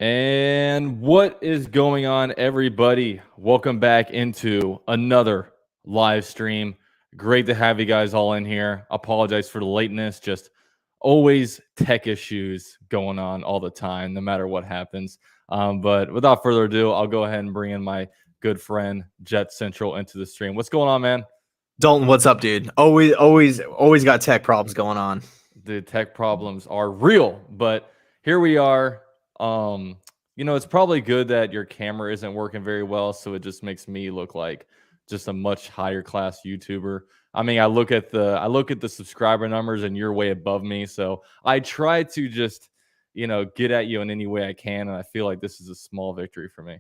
And what is going on, everybody? Welcome back into another live stream. Great to have you guys all in here. Apologize for the lateness, just always tech issues going on all the time, no matter what happens. But without further ado, I'll go ahead and bring in my good friend JetsCentral into the stream. What's going on, man? Dalton, what's up, dude? Always got tech problems going on. The tech problems are real, but here we are. It's probably good that your camera isn't working very well, so it just makes me look like just a much higher class YouTuber. I mean, I look at the subscriber numbers and you're way above me, so I try to just, get at you in any way I can, and I feel like this is a small victory for me.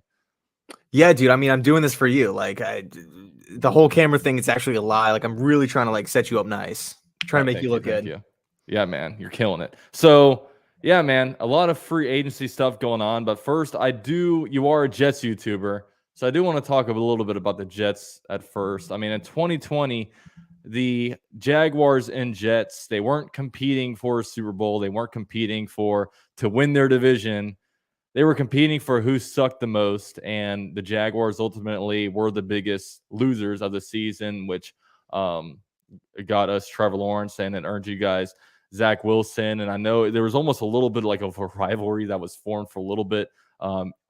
Yeah, dude. I mean, I'm doing this for you. The whole camera thing is actually a lie. Like, I'm really trying to set you up nice, trying to make you look good. Thank you. Yeah, man, you're killing it. So, yeah, man, a lot of free agency stuff going on. But first, you are a Jets YouTuber, so I do want to talk a little bit about the Jets at first. I mean, in 2020, the Jaguars and Jets, they weren't competing for a Super Bowl. They weren't competing to win their division. They were competing for who sucked the most, and the Jaguars ultimately were the biggest losers of the season, which got us Trevor Lawrence and it earned you guys Zach Wilson. And I know there was almost a little bit like of a rivalry that was formed for a little bit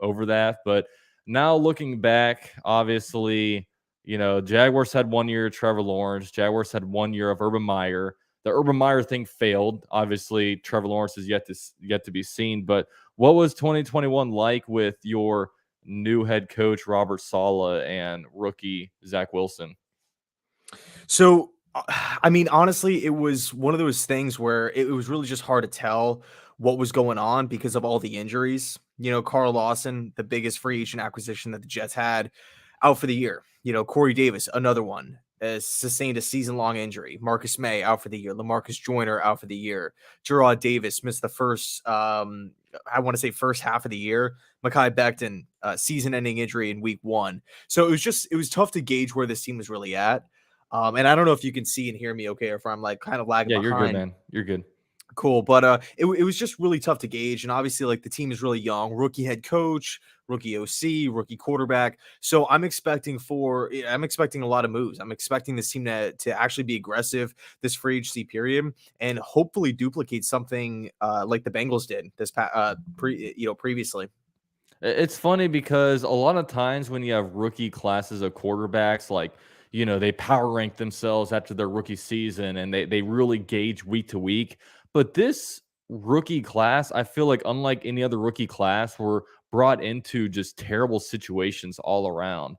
over that. But now looking back, obviously, Jaguars had 1 year of Trevor Lawrence. Jaguars had 1 year of Urban Meyer. The Urban Meyer thing failed. Obviously, Trevor Lawrence is yet to be seen. But what was 2021 like with your new head coach, Robert Saleh, and rookie Zach Wilson? So, I mean, honestly, it was one of those things where it was really just hard to tell what was going on because of all the injuries. Carl Lawson, the biggest free agent acquisition that the Jets had, out for the year. Corey Davis, another one, sustained a season-long injury. Marcus May out for the year. LaMarcus Joyner out for the year. Gerard Davis missed the first half of the year. Mekhi Becton, season-ending injury in week 1. So it was tough to gauge where this team was really at. And I don't know if you can see and hear me okay, or if I'm kind of lagging behind. Yeah, you're good, man. You're good. Cool. But it was just really tough to gauge. And obviously, the team is really young. Rookie head coach, rookie OC, rookie quarterback. So I'm expecting a lot of moves. I'm expecting this team to actually be aggressive this free agency period and hopefully duplicate something like the Bengals did previously. It's funny because a lot of times when you have rookie classes of quarterbacks, they power rank themselves after their rookie season and they really gauge week to week. But this rookie class, I feel like unlike any other rookie class, were brought into just terrible situations all around,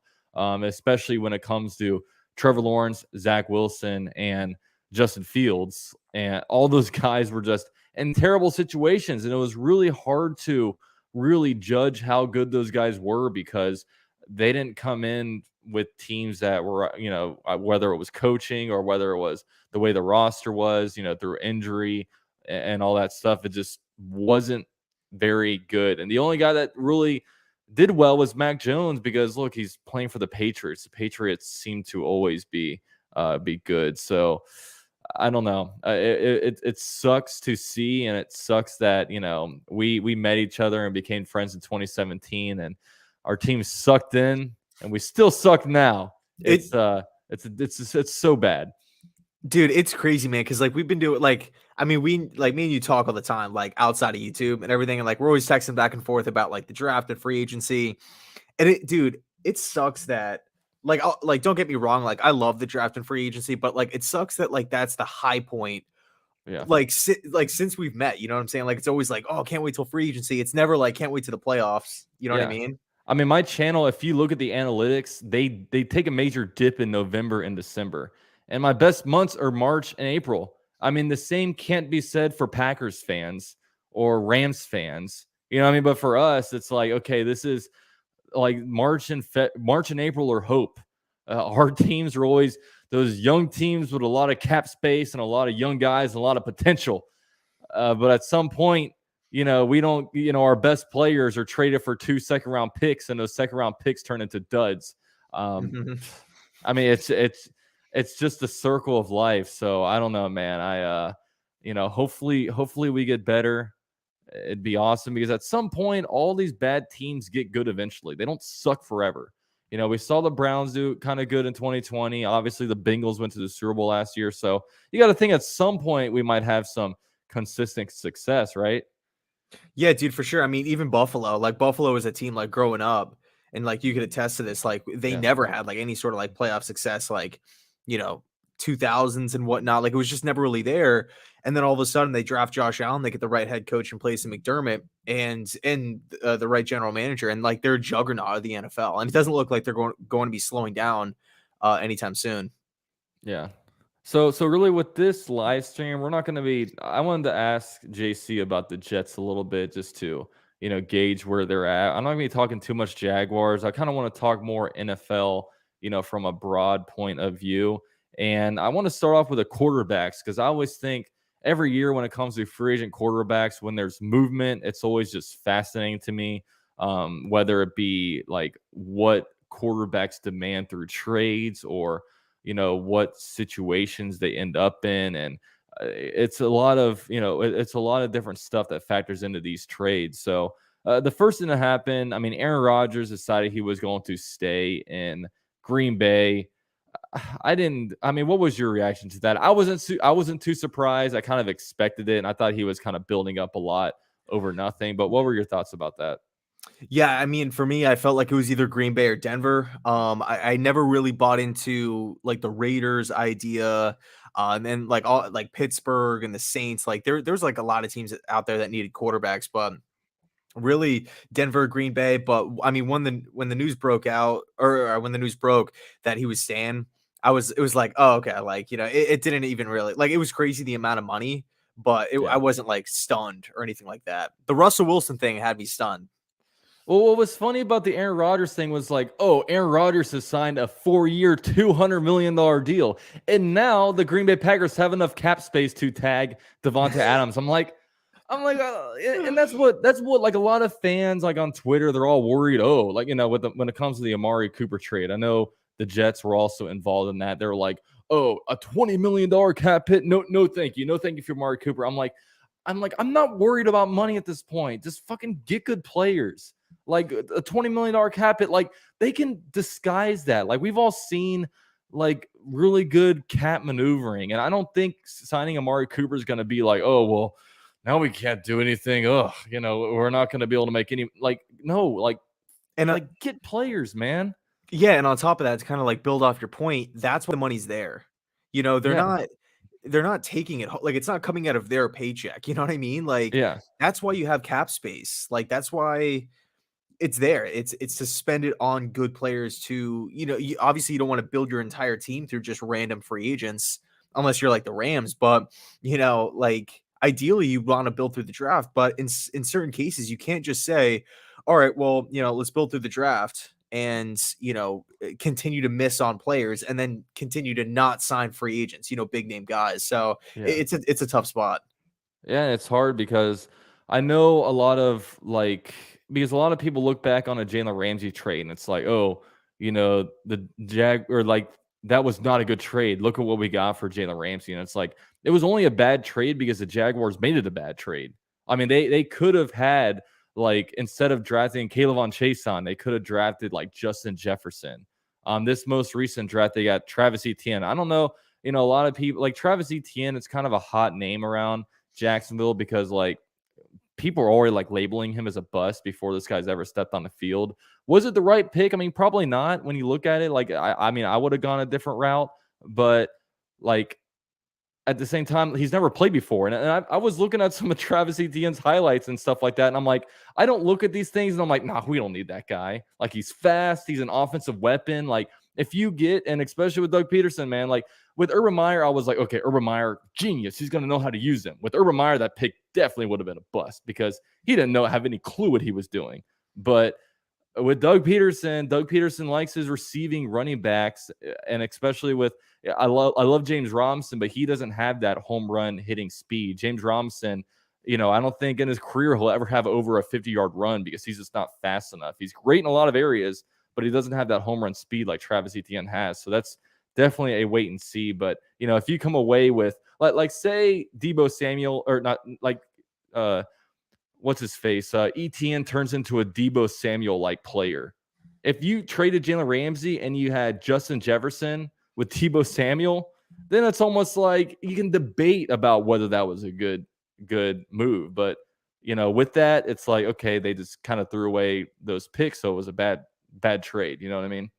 especially when it comes to Trevor Lawrence, Zach Wilson, and Justin Fields. And all those guys were just in terrible situations. And it was really hard to really judge how good those guys were because they didn't come in with teams that were, whether it was coaching or whether it was the way the roster was, through injury and all that stuff. It just wasn't very good. And the only guy that really did well was Mac Jones because, look, he's playing for the Patriots. The Patriots seem to always be good. So I don't know. It sucks to see, and it sucks that we met each other and became friends in 2017, and our team sucked in, and we still suck now. It's so bad, dude. It's crazy, man. Because we've been doing me and you talk all the time, outside of YouTube and everything, and we're always texting back and forth about the draft and free agency. And it sucks that. Don't get me wrong. I love the draft and free agency, but it sucks that that's the high point. Yeah. Since we've met, you know what I'm saying? It's always oh, can't wait till free agency. It's never can't wait to the playoffs. You know what I mean? I mean, my channel, if you look at the analytics, they take a major dip in November and December, and my best months are March and April. I mean, the same can't be said for Packers fans or Rams fans. You know what I mean? But for us, it's okay, this is March and April are hope. Our teams are always those young teams with a lot of cap space and a lot of young guys and a lot of potential. But at some point, we don't, our best players are traded for 2 second-round picks, and those second-round picks turn into duds. I mean, it's just a circle of life. So I don't know, man. Hopefully we get better. it'd be awesome because at some point, all these bad teams get good eventually. They don't suck forever. We saw the Browns do kind of good in 2020. Obviously, the Bengals went to the Super Bowl last year. So you got to think at some point we might have some consistent success, right? Yeah, dude, for sure. I mean, even Buffalo, like Buffalo is a team like growing up, and like you could attest to this, like they Yeah. never had like any sort of like playoff success, like, you know, 2000s and whatnot. Like it was just never really there. And then all of a sudden they draft Josh Allen, they get the right head coach in place in McDermott and the right general manager, and like they're a juggernaut of the NFL. And it doesn't look like they're going to be slowing down anytime soon. Yeah. So really with this live stream, we're not going to be. I wanted to ask JC about the Jets a little bit just to gauge where they're at. I'm not going to be talking too much Jaguars. I kind of want to talk more NFL, from a broad point of view. And I want to start off with the quarterbacks because I always think every year when it comes to free agent quarterbacks, when there's movement, it's always just fascinating to me. Whether it be like what quarterbacks demand through trades or what situations they end up in, and it's a lot of it's a lot of different stuff that factors into these trades. So the first thing that happened, I mean, Aaron Rodgers decided he was going to stay in Green Bay. I mean, what was your reaction to that? I wasn't too surprised. I kind of expected it, and I thought he was kind of building up a lot over nothing. But what were your thoughts about that? Yeah, I mean, for me, I felt like it was either Green Bay or Denver. I never really bought into like the Raiders idea, and then like all like Pittsburgh and the Saints. Like there's like a lot of teams out there that needed quarterbacks, but really Denver, Green Bay. But I mean, when the news broke out, or when the news broke that he was staying, it was like, oh, okay, like it didn't even really like it was crazy the amount of money, but I Yeah. wasn't like stunned or anything like that. The Russell Wilson thing had me stunned. Well, what was funny about the Aaron Rodgers thing was like, oh, Aaron Rodgers has signed a 4-year, $200 million deal. And now the Green Bay Packers have enough cap space to tag Devonta Adams. And that's what like a lot of fans like on Twitter, they're all worried. Oh, like, when it comes to the Amari Cooper trade, I know the Jets were also involved in that. They're like, oh, a $20 million cap hit. No, no, thank you. No, thank you for Amari Cooper. I'm not worried about money at this point. Just fucking get good players. Like a $20 million cap hit, like they can disguise that. Like we've all seen like really good cap maneuvering. And I don't think signing Amari Cooper is going to be like, oh, well, now we can't do anything. Ugh, we're not going to be able to make any, like, no, And like get players, man. yeah, and on top of that, to kind of like build off your point, that's why the money's there. Yeah. They're not taking it like it's not coming out of their paycheck. You know what I mean? Like Yeah. that's why you have cap space. Like that's why it's there. It's suspended on good players to, obviously you don't want to build your entire team through just random free agents unless you're like the Rams, but like ideally you want to build through the draft, but in certain cases you can't just say, all right, well, let's build through the draft and, continue to miss on players and then continue to not sign free agents, big name guys. So Yeah. it's a tough spot. Yeah, it's hard because I know because a lot of people look back on a Jalen Ramsey trade and it's like, oh, the or like that was not a good trade. Look at what we got for Jalen Ramsey. And it's like it was only a bad trade because the Jaguars made it a bad trade. I mean, they could have had like instead of drafting Kayvon Chason, they could have drafted like Justin Jefferson. This most recent draft, they got Travis Etienne. I don't know, a lot of people like Travis Etienne, it's kind of a hot name around Jacksonville because like people are already like labeling him as a bust before this guy's ever stepped on the field. Was it the right pick? I mean, probably not when you look at it. Like, I mean, I would have gone a different route, but like at the same time, he's never played before. And I was looking at some of Travis Etienne's highlights and stuff like that. And I'm like, I don't look at these things and I'm like, nah, we don't need that guy. Like, he's fast. He's an offensive weapon. Like, if you get, and especially with Doug Peterson, man, like with Urban Meyer, I was like, okay, Urban Meyer, genius. He's going to know how to use him. With Urban Meyer, that pick definitely would have been a bust because he didn't have any clue what he was doing. But with Doug Peterson likes his receiving running backs, and especially with I love James Robinson, but he doesn't have that home run hitting speed. James Robinson, I don't think in his career he'll ever have over a 50-yard run because he's just not fast enough. He's great in a lot of areas, but he doesn't have that home run speed like Travis Etienne has. So that's definitely a wait and see. But if you come away with like say Deebo Samuel or not like what's his face? ETN turns into a Debo Samuel like player. If you traded Jalen Ramsey and you had Justin Jefferson with Debo Samuel, then it's almost like you can debate about whether that was a good move. But with that, it's like, okay, they just kind of threw away those picks, so it was a bad trade. You know what I mean?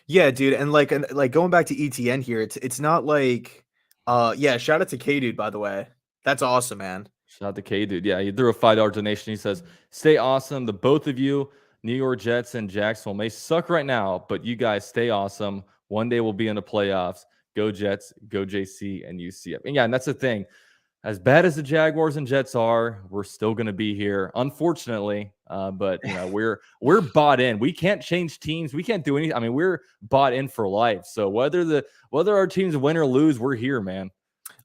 Yeah, dude, and like going back to ETN here, it's not like yeah, shout out to K dude, by the way. That's awesome, man. Shout out to K dude. Yeah, he threw a $5 donation. He says, "Stay awesome. The both of you, New York Jets and Jacksonville, may suck right now, but you guys stay awesome. One day we'll be in the playoffs. Go Jets, go JC and UCF." And yeah, and that's the thing. As bad as the Jaguars and Jets are, we're still going to be here, unfortunately. But we're bought in. We can't change teams. We can't do anything. I mean, we're bought in for life. So whether our teams win or lose, we're here, man.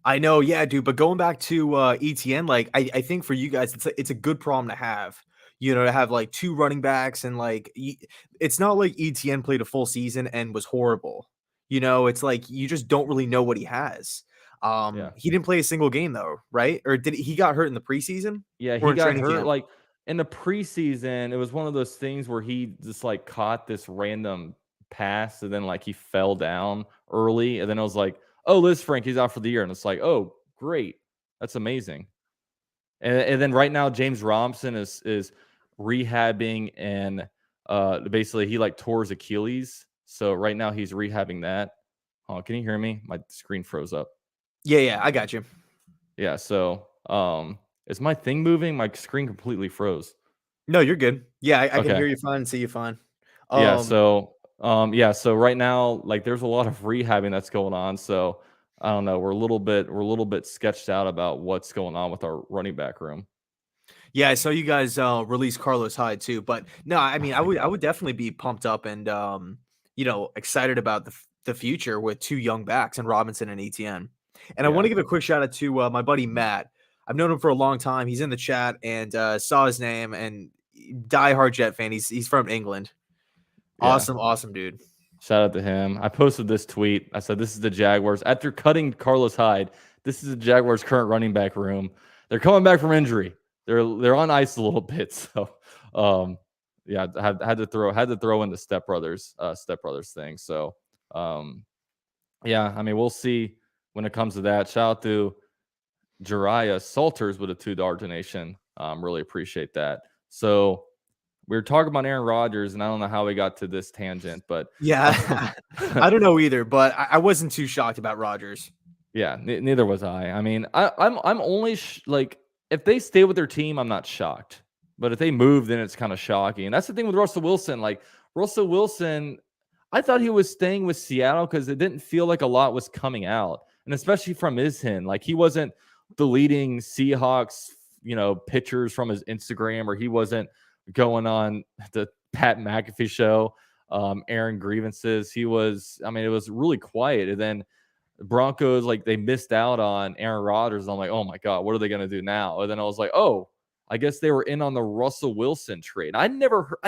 I know, yeah, dude. But going back to ETN, like I think for you guys, it's a good problem to have. To have like two running backs and like it's not like ETN played a full season and was horrible. It's like you just don't really know what he has. Yeah. He didn't play a single game though, right? Or did he got hurt in the preseason Yeah, or he in got training hurt camp? like in the preseason. It was one of those things where he just like caught this random pass and then like he fell down early. And then I was like, oh, Liz Frank, he's out for the year. And it's like, oh, great. That's amazing. And then right now, James Robinson is rehabbing and basically he like tore his Achilles. So right now he's rehabbing that. Oh, can you hear me? My screen froze up. Yeah, I got you. Yeah, so is my thing moving? My screen completely froze. No, you're good. Yeah, I can Okay. hear you fine and see you fine. Yeah, so right now, like there's a lot of rehabbing that's going on. So I don't know. We're a little bit sketched out about what's going on with our running back room. Yeah, I saw you guys release Carlos Hyde too, but no, I mean, Oh my I god. would definitely be pumped up and excited about the future with two young backs and Robinson and ETN. And I want Yeah. to give a quick shout out to my buddy Matt. I've known him for a long time. He's in the chat and saw his name and diehard Jet fan. He's from England. Yeah. Awesome, dude. Shout out to him. I posted this tweet. I said, "This is the Jaguars after cutting Carlos Hyde. This is the Jaguars' current running back room. They're coming back from injury. They're on ice a little bit. So, yeah, had to throw in the Step Brothers thing. So, yeah, I mean, we'll see when it comes to that. Shout out to Jariah Salters with a $2 donation. Really appreciate that. So we were talking about Aaron Rodgers, and I don't know how we got to this tangent, but Yeah, I don't know either, but I wasn't too shocked about Rodgers. yeah, neither was I. I mean, I'm only like if they stay with their team, I'm not shocked. But if they move, then it's kind of shocking. And that's the thing with Russell Wilson. Like Russell Wilson, I thought he was staying with Seattle because it didn't feel like a lot was coming out, and especially from his end, like he wasn't deleting Seahawks, pictures from his Instagram, or he wasn't going on the Pat McAfee show, airing grievances. He was, I mean, it was really quiet, and then the Broncos, like they missed out on Aaron Rodgers. I'm like, oh my God, what are they going to do now? And then I was like, oh, I guess they were in on the Russell Wilson trade. I never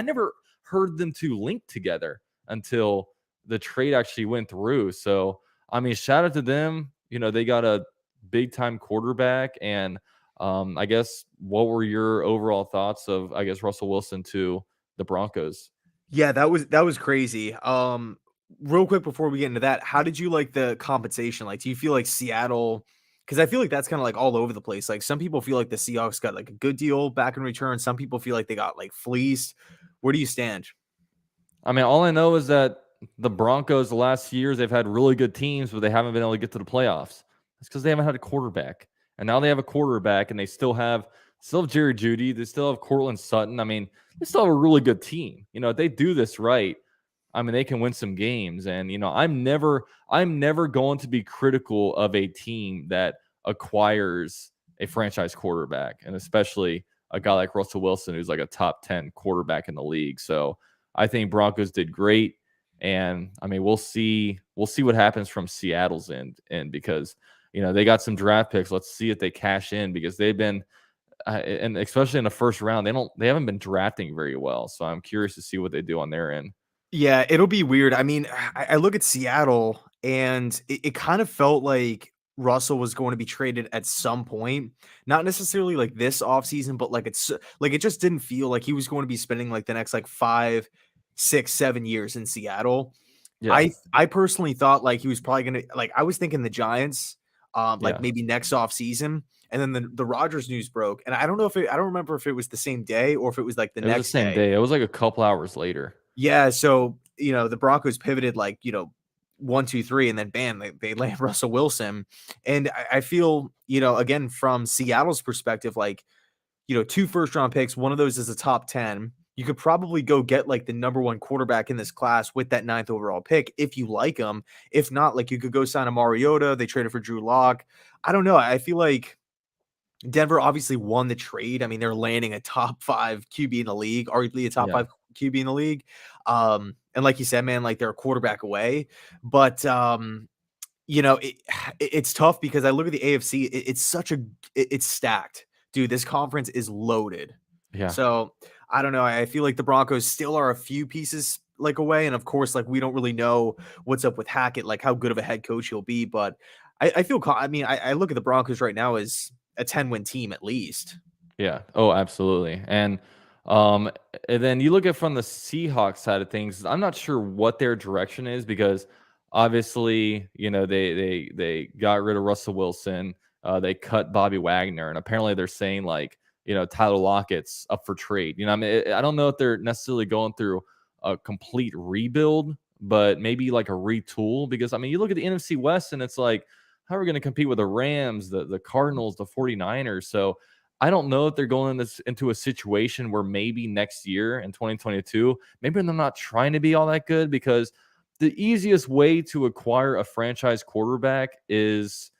heard them two link together until the trade actually went through. So, I mean, shout out to them. They got a big time quarterback. And I guess what were your overall thoughts of, I guess, Russell Wilson to the Broncos? Yeah, that was crazy. Real quick before we get into that, how did you like the compensation? Like, do you feel like Seattle? Because I feel like that's kind of like all over the place. Like, some people feel like the Seahawks got like a good deal back in return. Some people feel like they got like fleeced. Where do you stand? I mean, all I know is that the Broncos, the last few years, they've had really good teams, but they haven't been able to get to the playoffs. It's because they haven't had a quarterback. And now they have a quarterback, and they still have Jerry Jeudy. They still have Cortland Sutton. I mean, they still have a really good team. If they do this right, I mean, they can win some games. And, I'm never going to be critical of a team that acquires a franchise quarterback, and especially a guy like Russell Wilson, who's like a top 10 quarterback in the league. So I think Broncos did great. And I mean, we'll see what happens from Seattle's end because, they got some draft picks. Let's see if they cash in because they've been, and especially in the first round, they haven't been drafting very well. So I'm curious to see what they do on their end. Yeah, it'll be weird. I mean, I look at Seattle and it kind of felt like Russell was going to be traded at some point, not necessarily like this offseason, but like it's like it just didn't feel like he was going to be spending like the next like 5, 6, 7 years in Seattle. Yeah. I personally thought like he was probably gonna like I was thinking the Giants, like Yeah. maybe next off season, and then the Rodgers news broke, and I don't know if I don't remember if it was the same day or if it was like the It was the next same day. day. It was like a couple hours later. Yeah, so the Broncos pivoted like 1, 2, 3, and then bam, they land Russell Wilson, and I feel again from Seattle's perspective, like 2 first-round picks, one of those is a top 10. You could probably go get like the number one quarterback in this class with that ninth overall pick if you like him. If not, like you could go sign a Mariota. They traded for Drew Lock. I don't know. I feel like Denver obviously won the trade. I mean, they're landing a top 5 QB in the league, arguably a top Yeah. 5 QB in the league. And like you said, man, like they're a quarterback away. But it's tough because I look at the AFC. It's stacked, dude. This conference is loaded. Yeah. So I don't know. I feel like the Broncos still are a few pieces like away, and of course, like we don't really know what's up with Hackett, like how good of a head coach he'll be. But I feel. I mean, I look at the Broncos right now as a 10-win team at least. Yeah. Oh, absolutely. Um, and then you look at from the Seahawks side of things, I'm not sure what their direction is because obviously, they got rid of Russell Wilson. They cut Bobby Wagner, and apparently they're saying like, Tyler Lockett's up for trade. I mean, I don't know if they're necessarily going through a complete rebuild, but maybe like a retool because I mean, you look at the NFC West and it's like, how are we going to compete with the Rams, the Cardinals, the 49ers? So I don't know if they're going into a situation where maybe next year in 2022, maybe they're not trying to be all that good because the easiest way to acquire a franchise quarterback is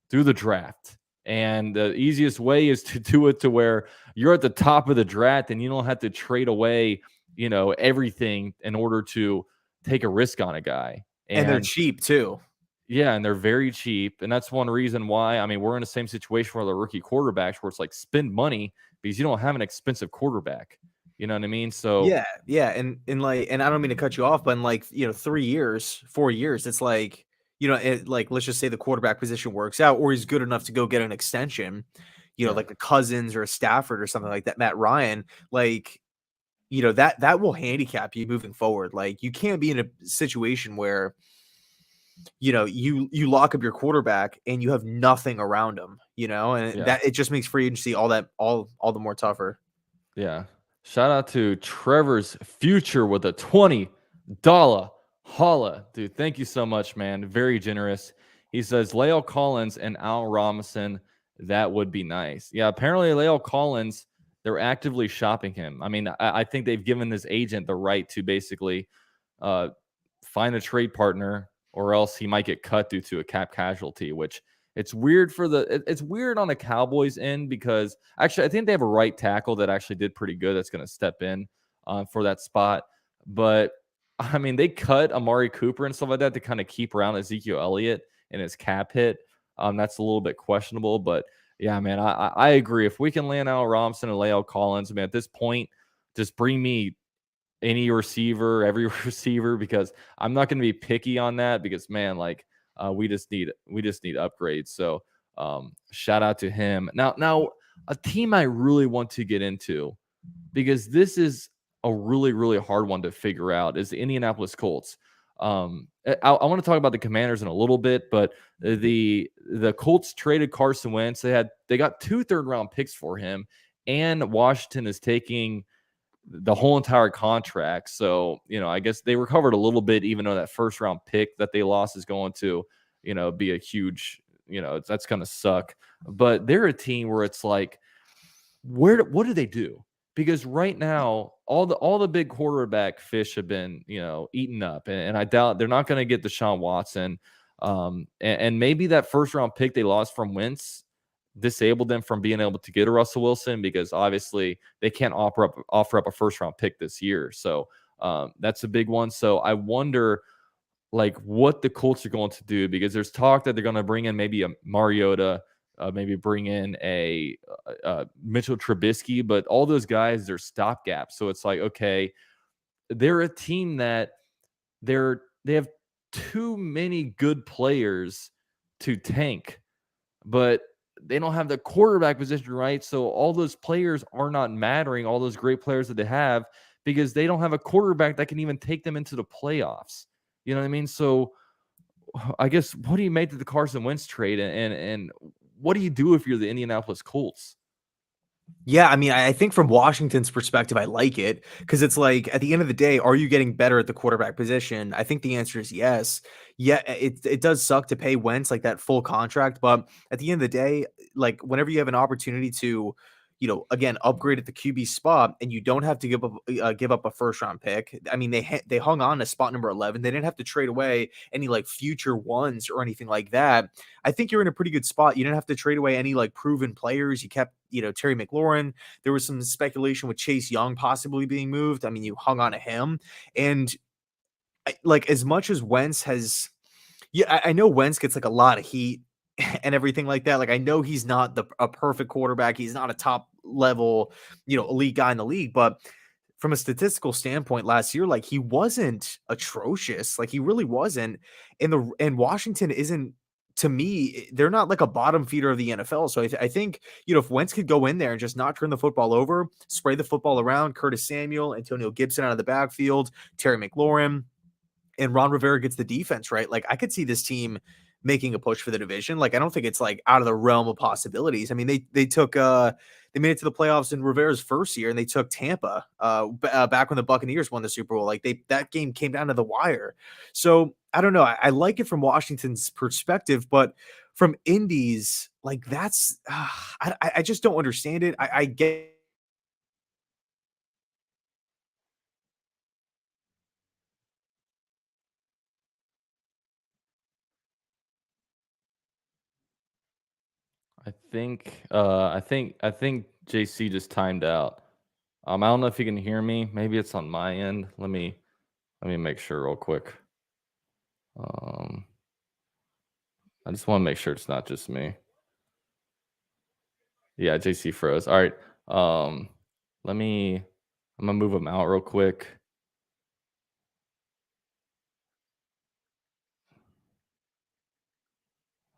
through the draft. And the easiest way is to do it to where you're at the top of the draft and you don't have to trade away, everything in order to take a risk on a guy. And they're And cheap too. yeah, and they're very cheap, and that's one reason why. I mean, we're in the same situation for the rookie quarterbacks, where it's like spend money because you don't have an expensive quarterback. You know what I mean? So Yeah, and I don't mean to cut you off, but in like 3 years, 4 years, it's like like let's just say the quarterback position works out, or he's good enough to go get an extension, yeah, like a Cousins or a Stafford or something like that, Matt Ryan, like that will handicap you moving forward. Like you can't be in a situation where you lock up your quarterback and you have nothing around him, and yeah, that it just makes free agency all the more tougher. yeah. Shout out to Trevor's future with a $20 holla, dude. Thank you so much, man. Very generous. He says Leo Collins and Al Robinson. That would be nice. Yeah, apparently Leo Collins, they're actively shopping him. I mean, I think they've given his agent the right to basically uh, find a trade partner, or else he might get cut due to a cap casualty. Which it's weird it's weird on the Cowboys end because actually I think they have a right tackle that actually did pretty good. That's going to step in for that spot, but I mean they cut Amari Cooper and stuff like that to kind of keep around Ezekiel Elliott and his cap hit. That's a little bit questionable, but yeah, man, I agree. If we can land Al Robinson and Leo Collins, I mean, at this point, just bring me any receiver, every receiver, because I'm not going to be picky on that because man, like we just need upgrades. So shout out to him. Now a team I really want to get into because this is a really hard one to figure out is the Indianapolis Colts. I want to talk about the Commanders in a little bit, but the Colts traded Carson Wentz. They got 2 third-round picks for him, and Washington is taking the whole entire contract. So, I guess they recovered a little bit, even though that first round pick that they lost is going to, be a huge, that's going to suck. But they're a team where it's like, what do they do? Because right now, all the big quarterback fish have been, eaten up, and I doubt they're not going to get Deshaun Watson. And maybe that first round pick they lost from Wentz disabled them from being able to get a Russell Wilson because obviously they can't offer up a first round pick this year. So that's a big one. So I wonder like what the Colts are going to do because there's talk that they're going to bring in maybe a Mariota, maybe bring in a Mitchell Trubisky, but all those guys they're stopgaps. So it's like okay, they're a team that they have too many good players to tank. but they don't have the quarterback position right. So all those players are not mattering, all those great players that they have, because they don't have a quarterback that can even take them into the playoffs. You know what I mean? So I guess, what do you make of the Carson Wentz trade, and what do you do if you're the Indianapolis Colts? Yeah, I mean, I think from Washington's perspective, I like it because it's like at the end of the day, are you getting better at the quarterback position? I think the answer is yes. Yeah, it does suck to pay Wentz like that full contract, but at the end of the day, like whenever you have an opportunity to, again, upgrade at the QB spot, and you don't have to give up a first round pick. I mean, they hung on to spot number 11. They didn't have to trade away any like future ones or anything like that. I think you're in a pretty good spot. You didn't have to trade away any like proven players. You kept, Terry McLaurin. There was some speculation with Chase Young possibly being moved. I mean, you hung on to him. And like as much as Wentz has, yeah, I know Wentz gets like a lot of heat and everything like that. Like I know he's not a perfect quarterback. He's not a top level, elite guy in the league, but from a statistical standpoint last year, like he wasn't atrocious. Like he really wasn't. And Washington isn't, to me, they're not like a bottom feeder of the NFL. So I think, if Wentz could go in there and just not turn the football over, spray the football around, Curtis Samuel, Antonio Gibson out of the backfield, Terry McLaurin, and Ron Rivera gets the defense right, like I could see this team making a push for the division. Like I don't think it's like out of the realm of possibilities. I mean, they took they made it to the playoffs in Rivera's first year, and they took Tampa back when the Buccaneers won the Super Bowl. Like that game came down to the wire. So I don't know. I like it from Washington's perspective, but from Indy's, like that's I just don't understand it. I get. I think JC just timed out. I don't know if you can hear me. Maybe it's on my end. Let me make sure real quick. Um, I just want to make sure it's not just me. Yeah, JC froze. All right. Um, let me. I'm gonna move him out real quick.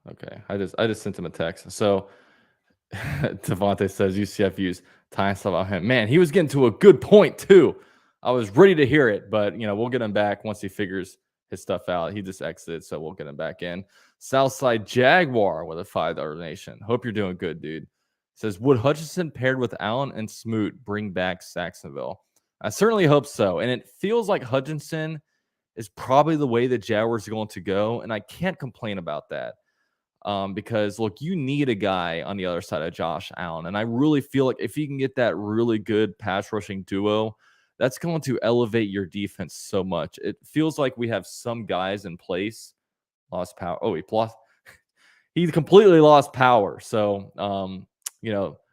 Okay, I just sent him a text. So Devontae says UCF used time stuff on him. Man, he was getting to a good point too. I was ready to hear it, but we'll get him back once he figures his stuff out. He just exited, so we'll get him back in. Southside Jaguar with a $5 donation. Hope you're doing good, dude. Says, would Hutchinson paired with Allen and Smoot bring back Saxonville? I certainly hope so. And it feels like Hutchinson is probably the way the Jaguars are going to go, and I can't complain about that. Because look, you need a guy on the other side of Josh Allen. And I really feel like if you can get that really good pass rushing duo, that's going to elevate your defense so much. It feels like we have some guys in place. Lost power. Oh, he completely lost power. So,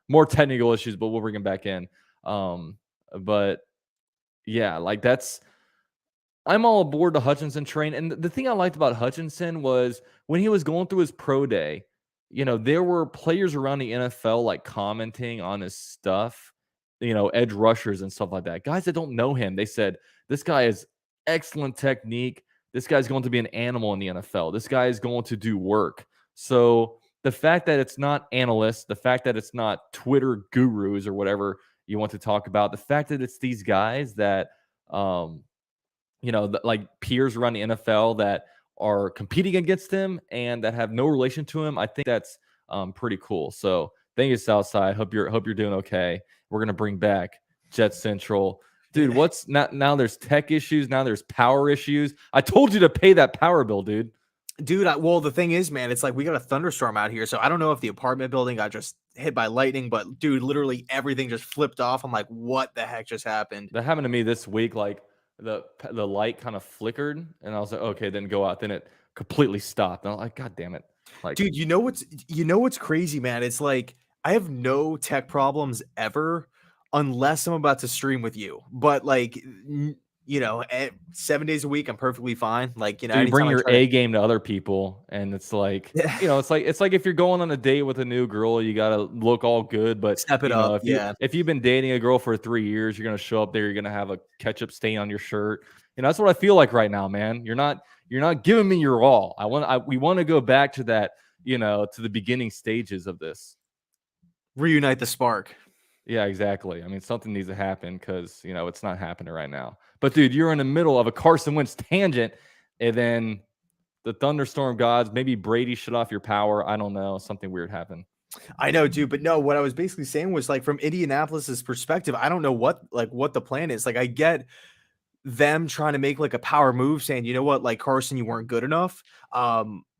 more technical issues, but we'll bring him back in. But yeah, like I'm all aboard the Hutchinson train. And the thing I liked about Hutchinson was when he was going through his pro day, there were players around the NFL like commenting on his stuff, edge rushers and stuff like that. Guys that don't know him, they said, this guy has excellent technique. This guy's going to be an animal in the NFL. This guy is going to do work. So the fact that it's not analysts, the fact that it's not Twitter gurus or whatever you want to talk about, the fact that it's these guys that, like peers around the NFL that are competing against him and that have no relation to him, I think that's pretty cool. So thank you, Southside. Hope you're doing okay. We're gonna bring back JetsCentral. Dude, what's now there's tech issues, now there's power issues. I told you to pay that power bill, dude. Dude, well, the thing is, man, it's like we got a thunderstorm out here. So I don't know if the apartment building got just hit by lightning, but dude, literally everything just flipped off. I'm like, what the heck just happened? That happened to me this week. Like the light kind of flickered, and I was like, okay, then go out. Then it completely stopped. And I'm like, God damn it. Like, dude, what's crazy, man? It's like I have no tech problems ever unless I'm about to stream with you. But like 7 days a week, I'm perfectly fine. Like, so you anytime bring I your try A game to other people, and it's like, it's like if you're going on a date with a new girl, you gotta look all good. But step it up. if you've been dating a girl for 3 years, you're gonna show up there, you're gonna have a ketchup stain on your shirt. That's what I feel like right now, man. You're not giving me your all. We want to go back to that to the beginning stages of this. Reunite the spark. Yeah, exactly. I mean, something needs to happen because, it's not happening right now. But, dude, you're in the middle of a Carson Wentz tangent, and then the thunderstorm gods, maybe Brady shut off your power. I don't know. Something weird happened. I know, dude, but no, what I was basically saying was like from Indianapolis's perspective, I don't know what the plan is. Like I get them trying to make like a power move saying, you know what, like Carson, you weren't good enough.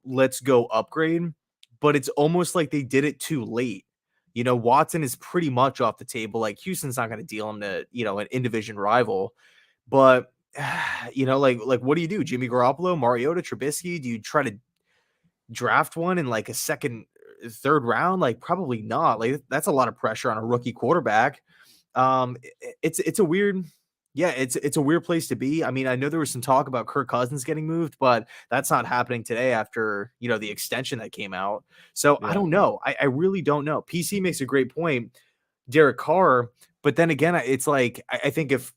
Let's go upgrade. But it's almost like they did it too late. Watson is pretty much off the table. Like Houston's not going to deal him to, an in-division rival. But like what do you do? Jimmy Garoppolo, Mariota, Trubisky? Do you try to draft one in like a second, third round? Like probably not. Like that's a lot of pressure on a rookie quarterback. It's a weird, yeah, it's a weird place to be. I mean, I know there was some talk about Kirk Cousins getting moved, but that's not happening today after the extension that came out. So I Yeah. don't know. I really don't know. PC makes a great point, Derek Carr, but then again, it's like I think if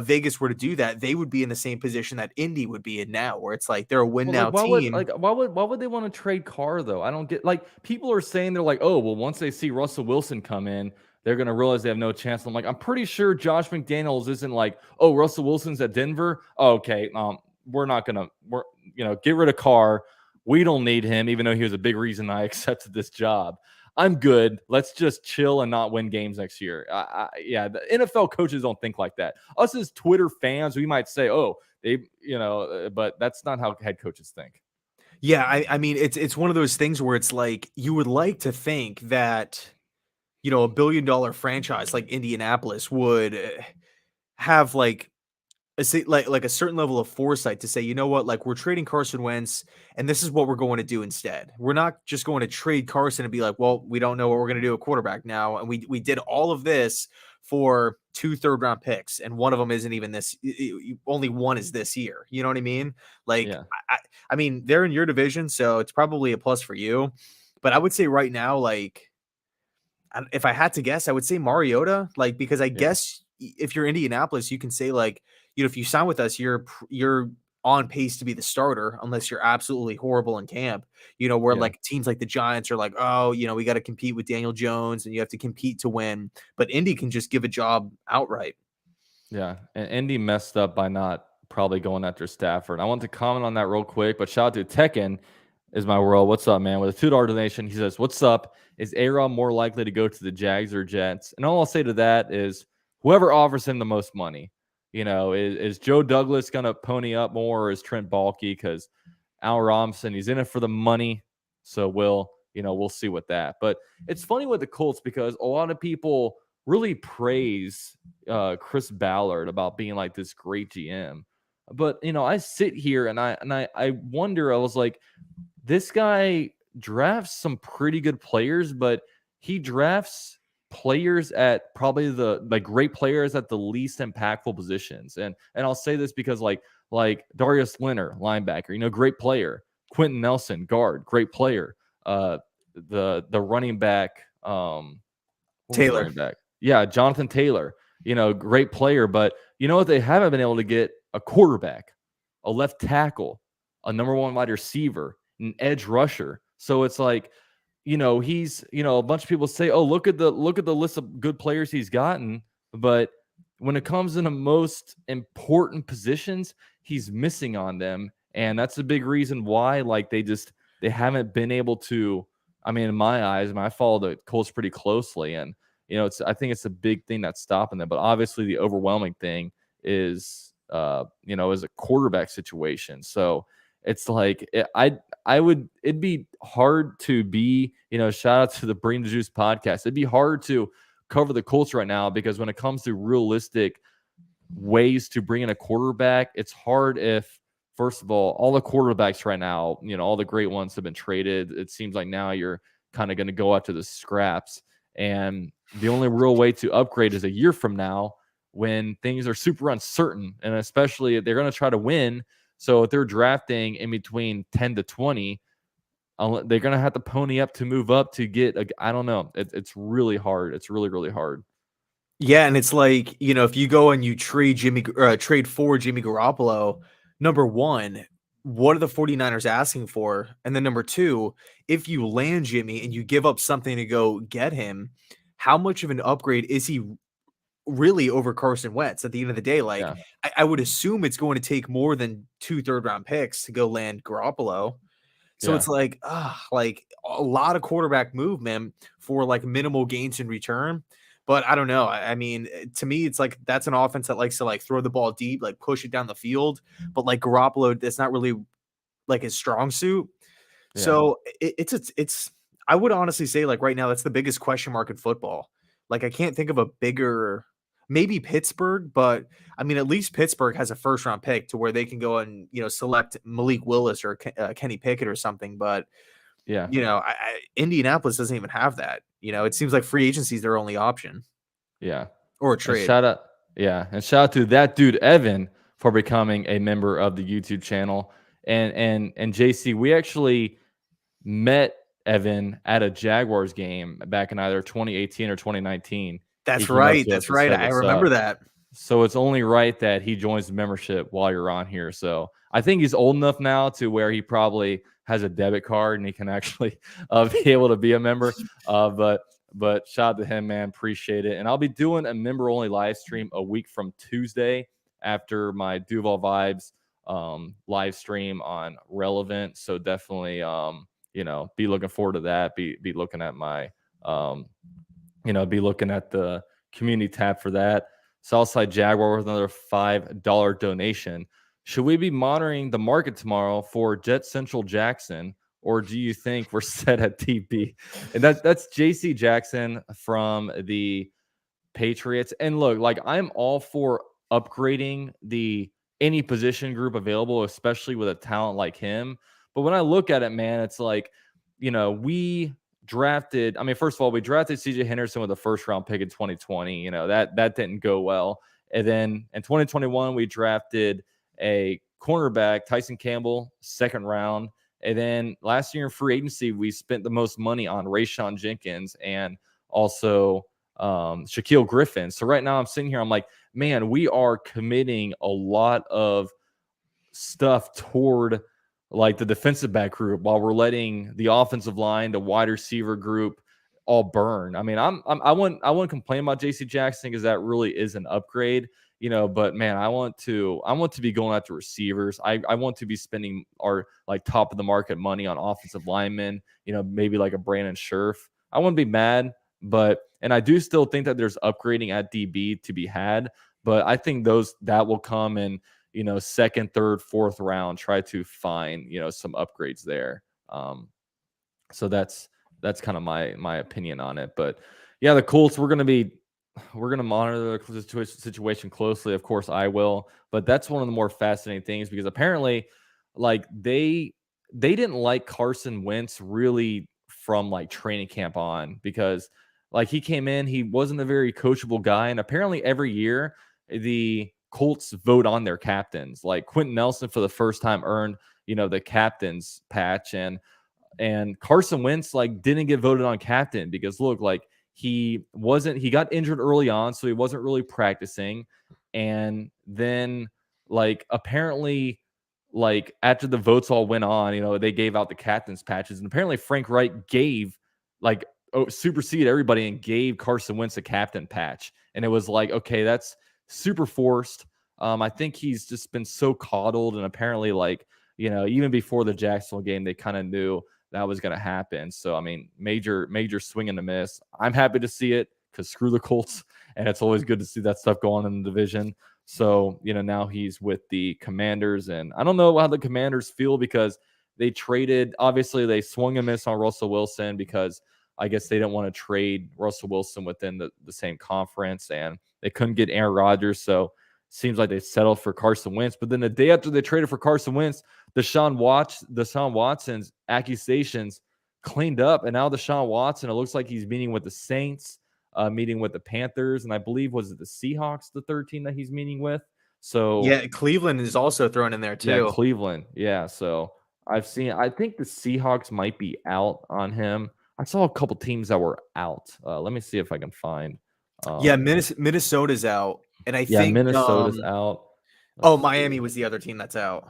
Vegas were to do that, they would be in the same position that Indy would be in now, where it's like they're a win Well, now like, team. why would they want to trade Carr though? I don't get, like, people are saying they're like, oh, well, once they see Russell Wilson come in, they're gonna realize they have no chance. I'm like, I'm pretty sure Josh McDaniels isn't like, oh, Russell Wilson's at Denver. Oh, okay, we're not gonna, get rid of Carr. We don't need him, even though he was a big reason I accepted this job. I'm good. Let's just chill and not win games next year. Yeah, the NFL coaches don't think like that. Us as Twitter fans, we might say, oh, but that's not how head coaches think. Yeah, I mean, it's one of those things where it's like you would like to think that a billion-dollar franchise like Indianapolis would have like like a certain level of foresight to say, you know what, like we're trading Carson Wentz, and this is what we're going to do instead. We're not just going to trade Carson and be like, well, we don't know what we're going to do at quarterback now, and we did all of this for 2 third-round picks, and one of them isn't even this. Only one is this year. You know what I mean? Like, Yeah, I mean, they're in your division, so it's probably a plus for you. But I would say right now, like, if I had to guess, I would say Mariota, like, because I yeah, guess if you're Indianapolis, you can say like, if you sign with us, you're on pace to be the starter unless you're absolutely horrible in camp. Where yeah. like teams like the Giants are like, oh, we got to compete with Daniel Jones and you have to compete to win. But Indy can just give a job outright. Yeah, and Indy messed up by not probably going after Stafford. I want to comment on that real quick, but shout out to Tekken is my world. What's up, man? With a $2 donation, he says, "What's up? Is A-Rod more likely to go to the Jags or Jets?" And all I'll say to that is, whoever offers him the most money. Is Joe Douglas gonna pony up more, or is Trent Baalke? Because Al Robinson, he's in it for the money, so we'll see with that. But it's funny with the Colts because a lot of people really praise Chris Ballard about being like this great GM. But I sit here and I wonder, I was like, this guy drafts some pretty good players, but he drafts players at probably the great players at the least impactful positions. And I'll say this because like Darius Leonard, linebacker, great player. Quentin Nelson, guard, great player. The running back, what was the Taylor. running back? Yeah, Jonathan Taylor, great player, but you know what? They haven't been able to get a quarterback, a left tackle, a number one wide receiver, an edge rusher. So it's like, he's, a bunch of people say, oh, look at the list of good players he's gotten. But when it comes in the most important positions, he's missing on them. And that's a big reason why, like, they haven't been able to. I mean, in my eyes, I follow the Colts pretty closely, and I think it's a big thing that's stopping them. But obviously, the overwhelming thing is, is a quarterback situation. So it's like it'd be hard to be, shout out to the Bring the Juice podcast. It'd be hard to cover the Colts right now because when it comes to realistic ways to bring in a quarterback, it's hard if, first of all the quarterbacks right now, all the great ones have been traded. It seems like now you're kind of going to go after the scraps. And the only real way to upgrade is a year from now when things are super uncertain. And especially if they're going to try to win. So if they're drafting in between 10 to 20, they're going to have to pony up to move up to get I don't know. It's really hard. It's really, really hard. Yeah, and it's like, if you go and you trade for Jimmy Garoppolo, number one, what are the 49ers asking for? And then number two, if you land Jimmy and you give up something to go get him, how much of an upgrade is he really over Carson Wentz at the end of the day? Like, Yeah, I would assume it's going to take more than 2 third-round picks to go land Garoppolo. So yeah, it's like a lot of quarterback movement for like minimal gains in return. But I don't know. I mean, to me, it's like that's an offense that likes to like throw the ball deep, like push it down the field. But like Garoppolo, that's not really like his strong suit. yeah, So it's I would honestly say like right now that's the biggest question mark in football. Like I can't think of a bigger maybe Pittsburgh, but I mean at least Pittsburgh has a first round pick to where they can go and select Malik Willis or Kenny Pickett or something. But yeah, Indianapolis doesn't even have that. It seems like free agency is their only option yeah. or a And trade. shout out, yeah, and shout out to that dude Evan for becoming a member of the YouTube channel. And JC, we actually met Evan at a Jaguars game back in either 2018 or 2019. He That's came up right. to us That's and right. said I what's remember up. that. So it's only right that he joins the membership while you're on here. So I think he's old enough now to where he probably has a debit card and he can actually be able to be a member. But shout out to him, man. Appreciate it. And I'll be doing a member only live stream a week from Tuesday after my Duval Vibes live stream on Relevant. So definitely be looking forward to that. Be looking at my be looking at the community tab for that. Southside Jaguar with another $5 donation. Should we be monitoring the market tomorrow for JetsCentral Jackson, or do you think we're set at TP? And that's JC Jackson from the Patriots. And look, like I'm all for upgrading the any position group available, especially with a talent like him. But when I look at it, man, it's like, we drafted. I mean, first of all, we drafted CJ Henderson with a first round pick in 2020. That didn't go well. And then in 2021, we drafted a cornerback, Tyson Campbell, second round. And then last year in free agency, we spent the most money on Rayshon Jenkins and also Shaquille Griffin. So right now I'm sitting here, I'm like, man, we are committing a lot of stuff toward like the defensive back group while we're letting the offensive line, the wide receiver group all burn. I mean, I wouldn't complain about JC Jackson because that really is an upgrade, but man, I want to be going after receivers. I want to be spending our like top of the market money on offensive linemen, maybe like a Brandon Scherf. I wouldn't be mad, and I do still think that there's upgrading at DB to be had, but I think that will come in second, third, fourth round, try to find, some upgrades there. So that's kind of my opinion on it. But yeah, the Colts, we're going to monitor the situation closely. Of course I will, but that's one of the more fascinating things because apparently like they didn't like Carson Wentz really from like training camp on because like he came in, he wasn't a very coachable guy. And apparently every year the Colts vote on their captains. Like Quentin Nelson for the first time earned, the captain's patch, and Carson Wentz like didn't get voted on captain because look, like he got injured early on, so he wasn't really practicing. And then like apparently like after the votes all went on, they gave out the captain's patches, and apparently Frank Wright gave like supersede everybody and gave Carson Wentz a captain patch. And it was like, okay, that's super forced. I think he's just been so coddled, and apparently like, even before the Jacksonville game, they kind of knew that was going to happen. So, I mean, major swing and a miss. I'm happy to see it because screw the Colts. And it's always good to see that stuff go on in the division. So, now he's with the Commanders. And I don't know how the Commanders feel because obviously, they swung and missed on Russell Wilson because I guess they didn't want to trade Russell Wilson within the same conference. And they couldn't get Aaron Rodgers. So, seems like they settled for Carson Wentz. But then the day after they traded for Carson Wentz, Deshaun Watson's accusations cleaned up, and now Deshaun Watson, it looks like he's meeting with the Saints, meeting with the Panthers, and I believe was it the Seahawks, the third team that he's meeting with. So Yeah, Cleveland is also thrown in there yeah, too. Cleveland, yeah. So I think the Seahawks might be out on him. I saw a couple teams that were out. Let me see if I can find. Yeah, Um, Minnesota's out, and I yeah, think Minnesota's out. oh, Let's Miami see. was the other team that's out.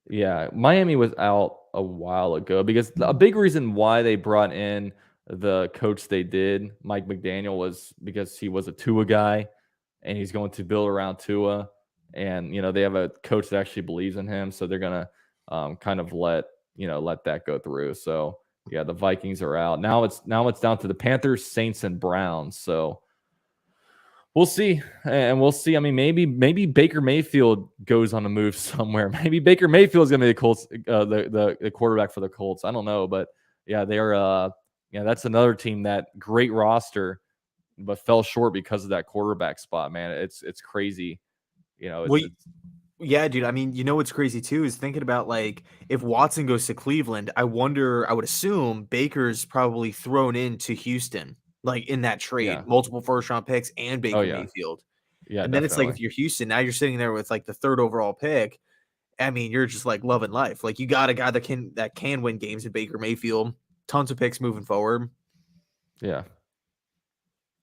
Yeah, Miami was out a while ago because a big reason why they brought in the coach they did, Mike McDaniel, was because he was a Tua guy and he's going to build around Tua. And, they have a coach that actually believes in him. So they're going to kind of let that go through. So, yeah, the Vikings are out. Now it's down to the Panthers, Saints, and Browns. So, we'll see, and we'll see. I mean, maybe Baker Mayfield goes on a move somewhere. Maybe Baker Mayfield is going to be the Colts, the quarterback for the Colts. I don't know, but yeah, they're that's another team that great roster, but fell short because of that quarterback spot. Man, it's crazy. Well, It's yeah, dude. I mean, what's crazy too is thinking about like if Watson goes to Cleveland, I would assume Baker's probably thrown into Houston, like in that trade, yeah, multiple first round picks and oh Baker yeah, Mayfield. yeah, And then it's like definitely, if you're Houston, now you're sitting there with like the third overall pick. I mean, you're just like loving life. Like you got a guy that can win games in Baker Mayfield. Tons of picks moving forward. yeah,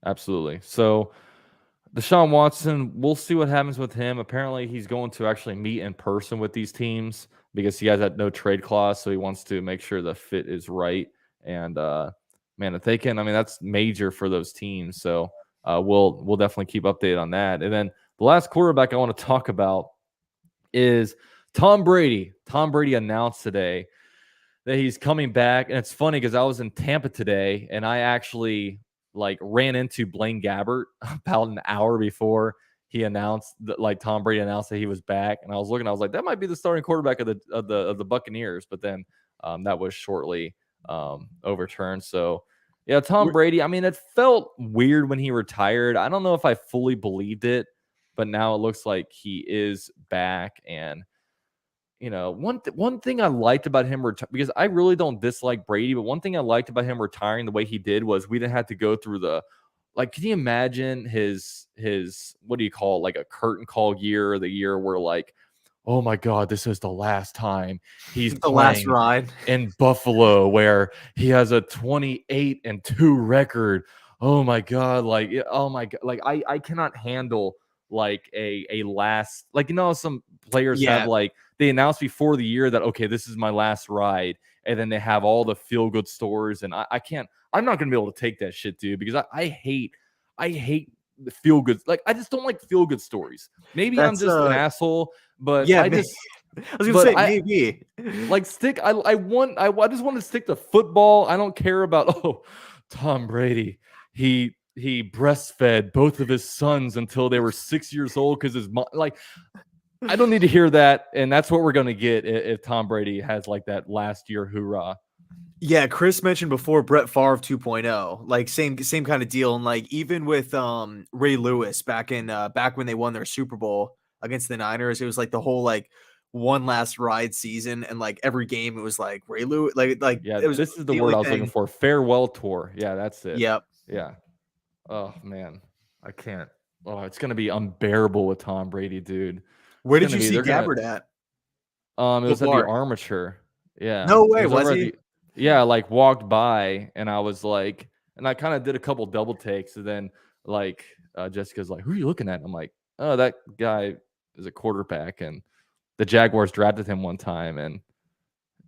absolutely. So Deshaun Watson, we'll see what happens with him. Apparently, he's going to actually meet in person with these teams because he has that no trade clause. So he wants to make sure the fit is right. And man, if they can, I mean, that's major for those teams. So we'll definitely keep updated on that. And then the last quarterback I want to talk about is Tom Brady. Tom Brady announced today that he's coming back. And it's funny because I was in Tampa today and I actually ran into Blaine Gabbert about an hour before he announced that, Tom Brady announced that he was back. And I was looking, I was like, that might be the starting quarterback of the Buccaneers. But then that was shortly overturned. So yeah, Tom We're- Brady. I mean, it felt weird when he retired. I don't know if I fully believed it, but now it looks like he is back. And one thing I liked about him because I really don't dislike Brady, but one thing I liked about him retiring the way he did was we didn't have to go through can you imagine his what do you call it, like a curtain call year, or the year where oh my God, this is the last time he's the last playing ride. in Buffalo where he has a 28-2 record. Oh my God, oh my God, I cannot handle a last, some players have Yeah, they announce before the year that okay, this is my last ride, and then they have all the feel good stories, and I can't. I'm not gonna be able to take that shit, dude, because I hate the feel good. I just don't like feel good stories. Maybe I'm that's just an asshole, but yeah. I just I was gonna but say I maybe. stick. I just want to stick to football. I don't care about Tom Brady. He breastfed both of his sons until they were 6 years old because his mom I don't need to hear that, and that's what we're going to get if Tom Brady has that last year hoorah. Yeah, Chris mentioned before Brett Favre 2.0, like same kind of deal, and like even with Ray Lewis back when they won their Super Bowl against the Niners, it was like the whole one last ride season, and like every game it was like Ray Lewis, like Yeah, it was this is the the word only I was looking thing. for. Farewell tour. Yeah, that's it. Yep. Yeah. Oh man, I can't. Oh, it's gonna be unbearable with Tom Brady, dude. It's Where did gonna you be. see They're gonna. Gabbard at It so was at the far? Armature. Yeah, No it way, was was over at he? the. Yeah, walked by and I was like, and I kind of did a couple double takes, and then Jessica's like, "Who are you looking at?" I'm like, "Oh, that guy is a quarterback, and the Jaguars drafted him one time and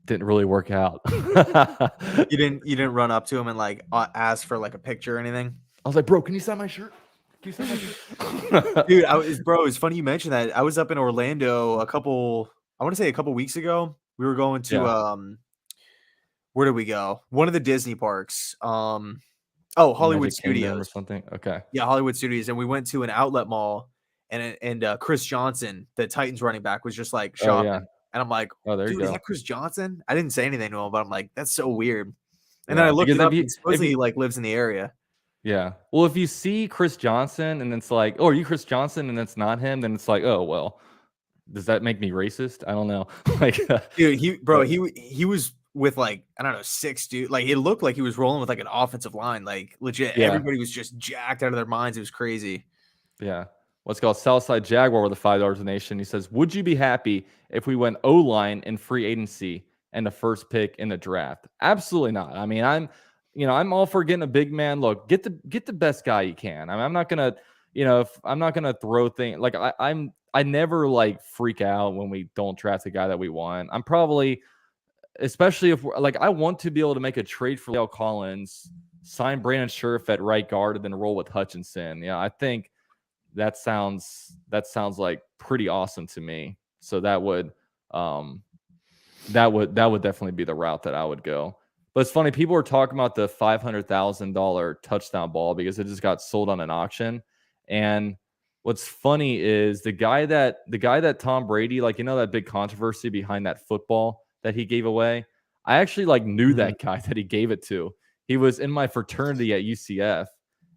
didn't really work out." I You didn't run up to him and like ask for like a picture or anything? was like, "Bro, can you sign my shirt? Can you sign my shirt?" Dude, it's funny you mentioned that. I was up in Orlando I want to say a couple weeks ago. We were going to Yeah, where did we go? One of the Disney parks. Oh, Hollywood Magic Kingdom or Studios. something. Okay. Yeah, Hollywood Studios. And we went to an outlet mall and Chris Johnson, the Titans running back, was just like Oh yeah. shopping. And I'm like, Oh, there you dude, is go. that Chris Johnson? I didn't say anything to him, but I'm like, that's so weird. And then I Yeah, looked because it if up you and if supposedly you he like lives in the area. yeah, well, if you see Chris Johnson and it's like, "Oh, are you Chris Johnson?" and it's not him, then it's like, "Oh well." Does that make me racist? I don't know. Dude, But he was with like I don't know 6 dude. Like it looked like he was rolling with like an offensive line. Like legit, yeah, everybody was just jacked out of their minds. It was crazy. yeah. What's called Southside Jaguar with a $5 donation. He says, "Would you be happy if we went O-line in free agency and the first pick in the draft?" Absolutely not. I mean, I'm all for getting a big man. Look, get the best guy you can. I'm not gonna, if I'm not gonna throw things I never like freak out when we don't draft the guy that we want. I'm probably, especially if we're, like, I want to be able to make a trade for Leo Collins, sign Brandon Scherf at right guard, and then roll with Hutchinson. Yeah, I think that sounds like pretty awesome to me. So that would definitely be the route that I would go. But it's funny, people are talking about the $500,000 touchdown ball because it just got sold on an auction. And what's funny is the guy that Tom Brady, like, that big controversy behind that football that he gave away. I actually like knew that guy that he gave it to. He was in my fraternity at UCF,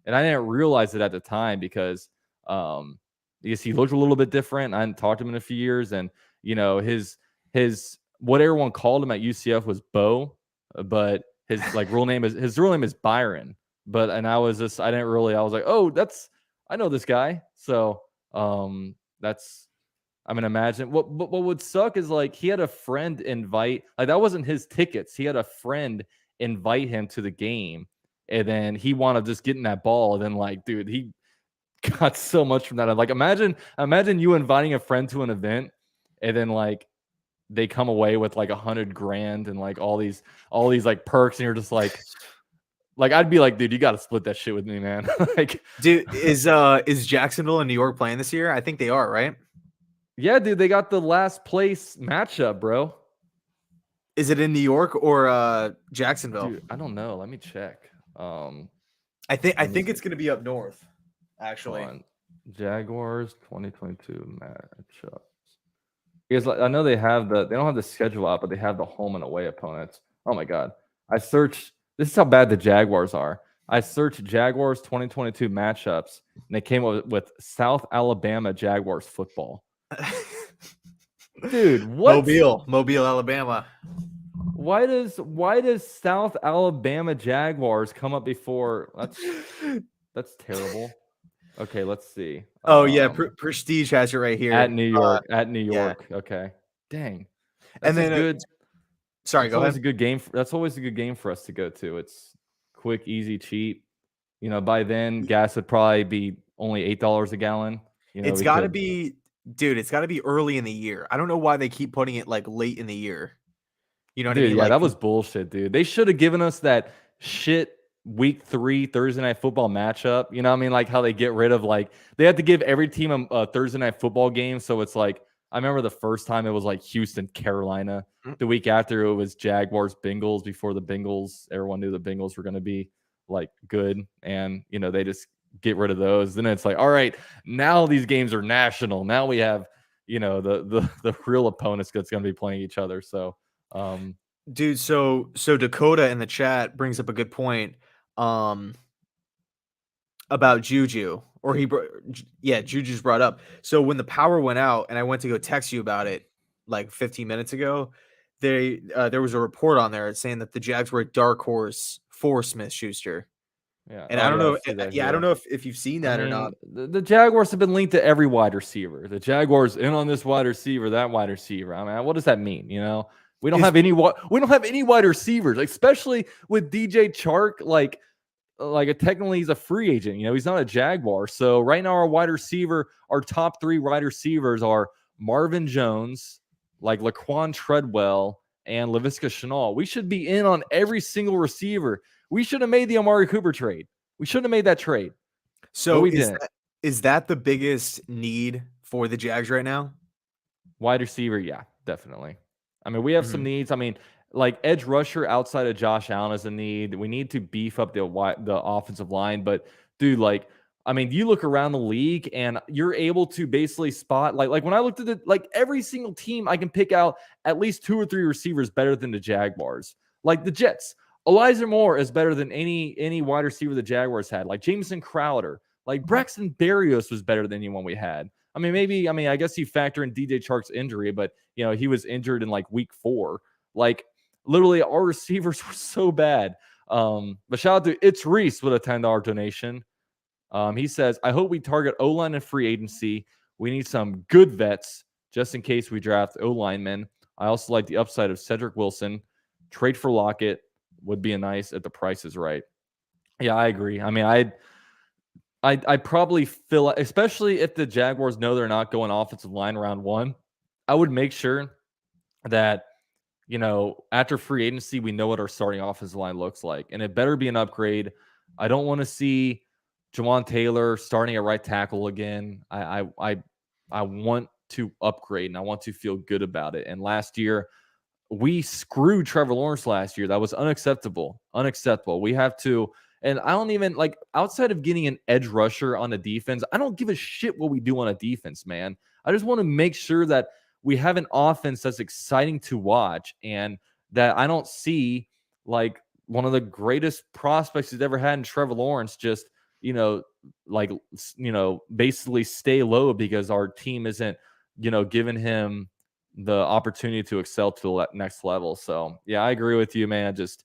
and I didn't realize it at the time because he looked a little bit different. I hadn't talked to him in a few years, and his what everyone called him at UCF was Bo, but his real name is Byron. I was like, oh, I know this guy. So imagine what would suck is like he had a friend invite, like that wasn't his tickets. He had a friend invite him to the game, and then he wanted to just get in that ball, and then like, dude, he got so much from that. I'm like, imagine you inviting a friend to an event, and then like they come away with like $100,000 and like all these like perks, and you're just like I'd be like, dude, you got to split that shit with me, man. Like, dude, is Jacksonville and New York playing this year? I think they are, right? Yeah, dude, they got the last place matchup, bro. Is it in New York or Jacksonville? Dude, I don't know. Let me check. I think it's gonna be up north, actually. Jaguars 2022 matchups. Because I know they don't have the schedule out, but they have the home and away opponents. Oh my god. This is how bad the Jaguars are. I searched Jaguars 2022 matchups, and they came up with South Alabama Jaguars football. Dude, what? Mobile, Alabama. Why does South Alabama Jaguars come up before? That's terrible. Okay, let's see. Oh yeah, Prestige has it right here at New York. Yeah. Okay, dang. That's and then good. Sorry, go ahead. A good game. That's always a good game for us to go to. It's quick, easy, cheap. By then gas would probably be only $8 a gallon. It's got to be, dude. It's got to be early in the year. I don't know why they keep putting it like late in the year. You know what I mean? Yeah, that was bullshit, dude. They should have given us that shit week 3 Thursday night football matchup. You know what I mean? Like how they get rid of they have to give every team a Thursday night football game. So it's like, I remember the first time it was like Houston, Carolina. The week after it was Jaguars, Bengals. Before the Bengals, everyone knew the Bengals were going to be like good. And, they just get rid of those. Then it's like, all right, now these games are national. Now we have, the real opponents that's going to be playing each other. So, dude, so Dakota in the chat brings up a good point about Juju, or Juju's brought up. So when the power went out and I went to go text you about it like 15 minutes ago, there was a report on there saying that the Jags were a dark horse for Smith-Schuster. Yeah. And I don't know. I don't know if you've seen that or not. The Jaguars have been linked to every wide receiver. The Jaguars in on this wide receiver, that wide receiver. I mean, what does that mean? We don't have any wide receivers, especially with DJ Chark. Like technically he's a free agent. He's not a Jaguar. So right now our top 3 wide receivers are Marvin Jones, like Laquan Treadwell, and Laviska Shenault. We should be in on every single receiver. We should have made the Amari Cooper trade. We shouldn't have made that trade. So is that the biggest need for the Jags right now? Wide receiver, yeah, definitely. I mean, we have some needs. I mean, like edge rusher outside of Josh Allen is a need. We need to beef up the offensive line. But dude, you look around the league and you're able to basically spot like when I looked at every single team, I can pick out at least 2 or 3 receivers better than the Jaguars. Like the Jets, Elijah Moore is better than any wide receiver the Jaguars had. Like Jamison Crowder, like Braxton Berrios was better than anyone we had. I guess you factor in DJ Chark's injury, but he was injured in like week 4. Like literally our receivers were so bad. But shout out to It's Reese with a $10 donation. He says, I hope we target O-line and free agency. We need some good vets just in case we draft O-linemen. I also like the upside of Cedric Wilson. Trade for Lockett would be a nice if the price is right. Yeah, I agree. I mean, I probably feel, especially if the Jaguars know they're not going offensive line round one, I would make sure that, after free agency, we know what our starting offensive line looks like, and it better be an upgrade. I don't want to see Jawan Taylor starting at right tackle again. I want to upgrade, and I want to feel good about it. And last year, we screwed Trevor Lawrence last year. That was unacceptable. Unacceptable. We have to, and I don't even like outside of getting an edge rusher on a defense, I don't give a shit what we do on a defense, man. I just want to make sure that we have an offense that's exciting to watch and that I don't see like one of the greatest prospects he's ever had in Trevor Lawrence just, you know, like, basically stay low because our team isn't, giving him the opportunity to excel to the next level. So yeah, I agree with you, man. Just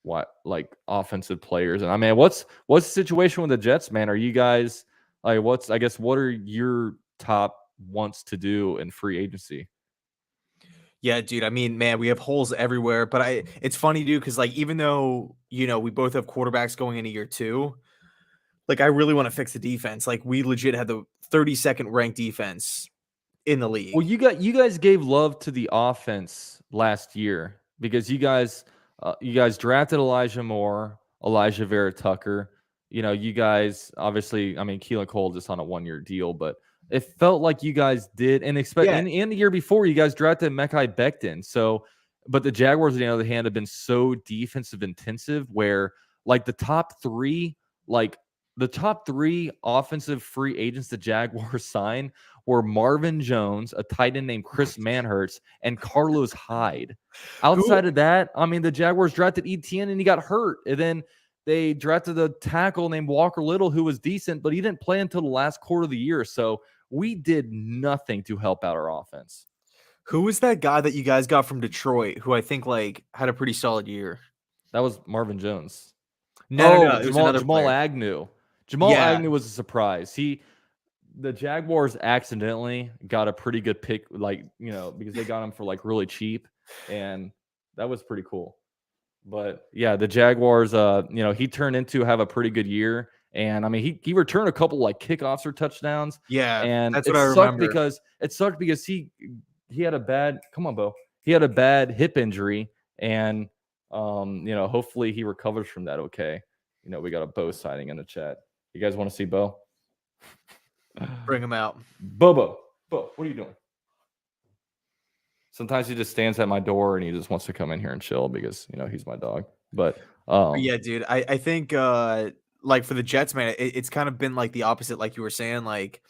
what like offensive players. And I mean, what's the situation with the Jets, man? Are you guys like what are your top wants to do in free agency? Yeah, dude. I mean, man, we have holes everywhere. But it's funny, dude, because like even though we both have quarterbacks going into year two, like I really want to fix the defense. Like we legit had the 32nd ranked defense in the Well, league. you guys gave love to the offense last year because you guys drafted Elijah Moore, Elijah Vera Tucker. You guys obviously, I mean, Keelan Cole just on a 1-year deal, but it felt like you guys did and expect Yeah, in the year before you guys drafted Mekhi Becton. So, but the Jaguars on the other hand have been so defensive intensive where like like the top three offensive free agents the Jaguars sign were Marvin Jones, a tight end named Chris Manhertz, and Carlos Hyde. who Outside of that, I mean, the Jaguars drafted ETN and he got hurt. And then they drafted a tackle named Walker Little who was decent, but he didn't play until the last quarter of the year. So we did nothing to help out our offense. who was that guy that you guys got from Detroit who I think like had a pretty solid year? That was Marvin Jones. No, no, Oh, no. It was another Jamal player. Agnew. Jamal Yeah, Agnew was a surprise. The Jaguars accidentally got a pretty good pick, like, because they got him for like really cheap, and that was pretty cool. But yeah, the Jaguars, he turned into have a pretty good year. And I mean, he returned a couple like kickoffs or touchdowns, yeah. and That's what I remember. it sucked because he had a bad come on, Bo. He had a bad hip injury, and hopefully he recovers from that. Okay, we got a Bo sighting in the chat. You guys want to see Bo? Bring him out. Bo, what are you doing? Sometimes he just stands at my door and he just wants to come in here and chill because he's my dog. But Yeah, dude. I think like for the Jets, man, it's kind of been like the opposite, like you were saying, like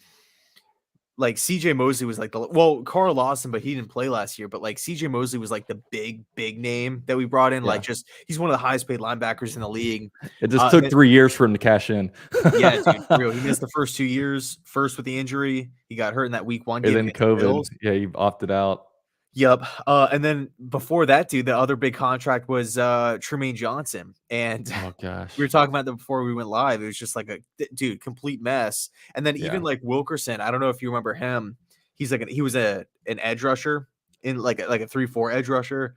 CJ Mosley was like Carl Lawson, but he didn't play last year. But like CJ Mosley was like the big name that we brought in. yeah, Like just he's one of the highest paid linebackers in the league. it just And took 3 years for him to cash in. yeah, dude, for real. He missed the first 2 years. First with the injury, he got hurt in that week one And game then against the COVID, Bills. yeah, he opted out. Yep. And then before that, dude, the other big contract was Tremaine Johnson. And Oh we were gosh, talking about that before we went live. It was just like dude, complete mess. And then even yeah, like Wilkerson, I don't know if you remember him. He's like he was an edge rusher in like a 3-4 edge rusher.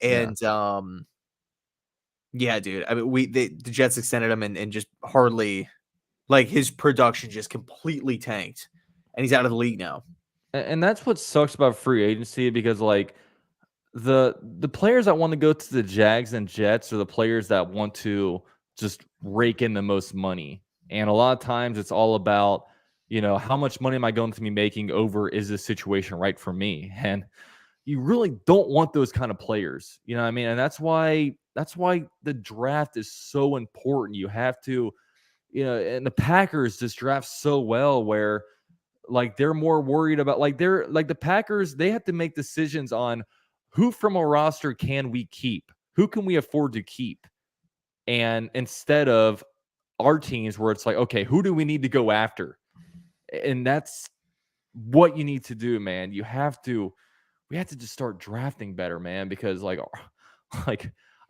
yeah. And yeah, dude. I mean, the Jets extended him and just hardly like his production just completely tanked. And he's out of the league now. And that's what sucks about free agency because like the players that want to go to the Jags and Jets are the players that want to just rake in the most money. And a lot of times it's all about, how much money am I going to be making over is this situation right for me? And you really don't want those kind of players. You know what I mean? And that's why the draft is so important. You have to, and the Packers just draft so well where like they're more worried about they're like the Packers, they have to make decisions on who from a roster can we keep? Who can we afford to keep? And instead of our teams where it's like, okay, who do we need to go after? And that's what you need to do, man. We have to just start drafting better, man, because like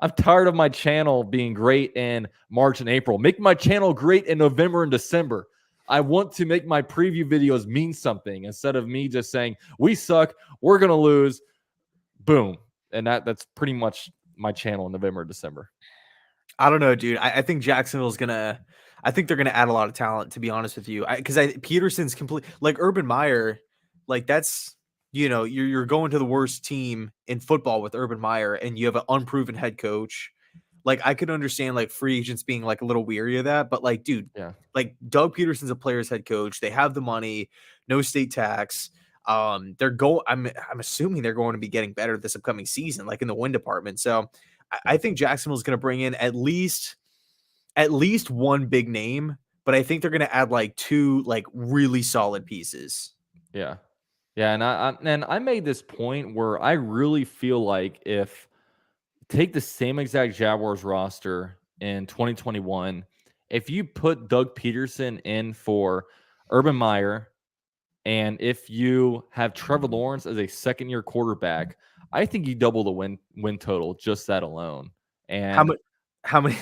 I'm tired of my channel being great in March and April. Make my channel great in November and December. I want to make my preview videos mean something instead of me just saying, we suck, we're going to lose, boom. And that's pretty much my channel in November, December. I don't know, dude. I think Jacksonville's gonna. I think they're gonna add a lot of talent. To be honest with you, because Peterson's complete like Urban Meyer, like that's you're going to the worst team in football with Urban Meyer, and you have an unproven head coach. Like I could understand like free agents being like a little weary of that, but like, dude, Yeah. like Doug Peterson's a player's head coach. They have the money, no state tax. They're go. I'm assuming they're going to be getting better this upcoming season, like in the win department. So I think Jacksonville's going to bring in at least one big name, but I think they're going to add like two like really solid pieces. Yeah. Yeah, and I made this point where I really feel like if take the same exact Jaguars roster in 2021, if you put Doug Peterson in for Urban Meyer, and if you have Trevor Lawrence as a second year quarterback, I think you double the win total just that alone. How And many? How many?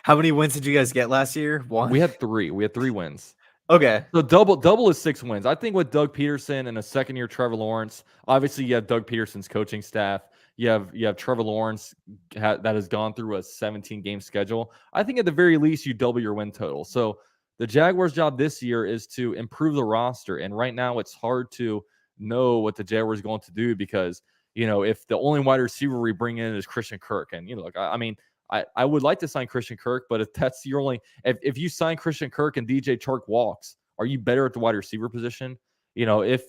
How many wins did you guys get last year? One. we had three. We had 3 wins. Okay. So double is 6 wins. I think with Doug Peterson and a second year Trevor Lawrence, obviously you have Doug Peterson's coaching staff. You have Trevor Lawrence that has gone through a 17-game schedule. I think at the very least you double your win total. So the Jaguars' job this year is to improve the roster, and right now it's hard to know what the Jaguars are going to do because if the only wide receiver we bring in is Christian Kirk, and look, I mean. I would like to sign Christian Kirk, but if that's your only if you sign Christian Kirk and DJ Chark walks, are you better at the wide receiver position? Because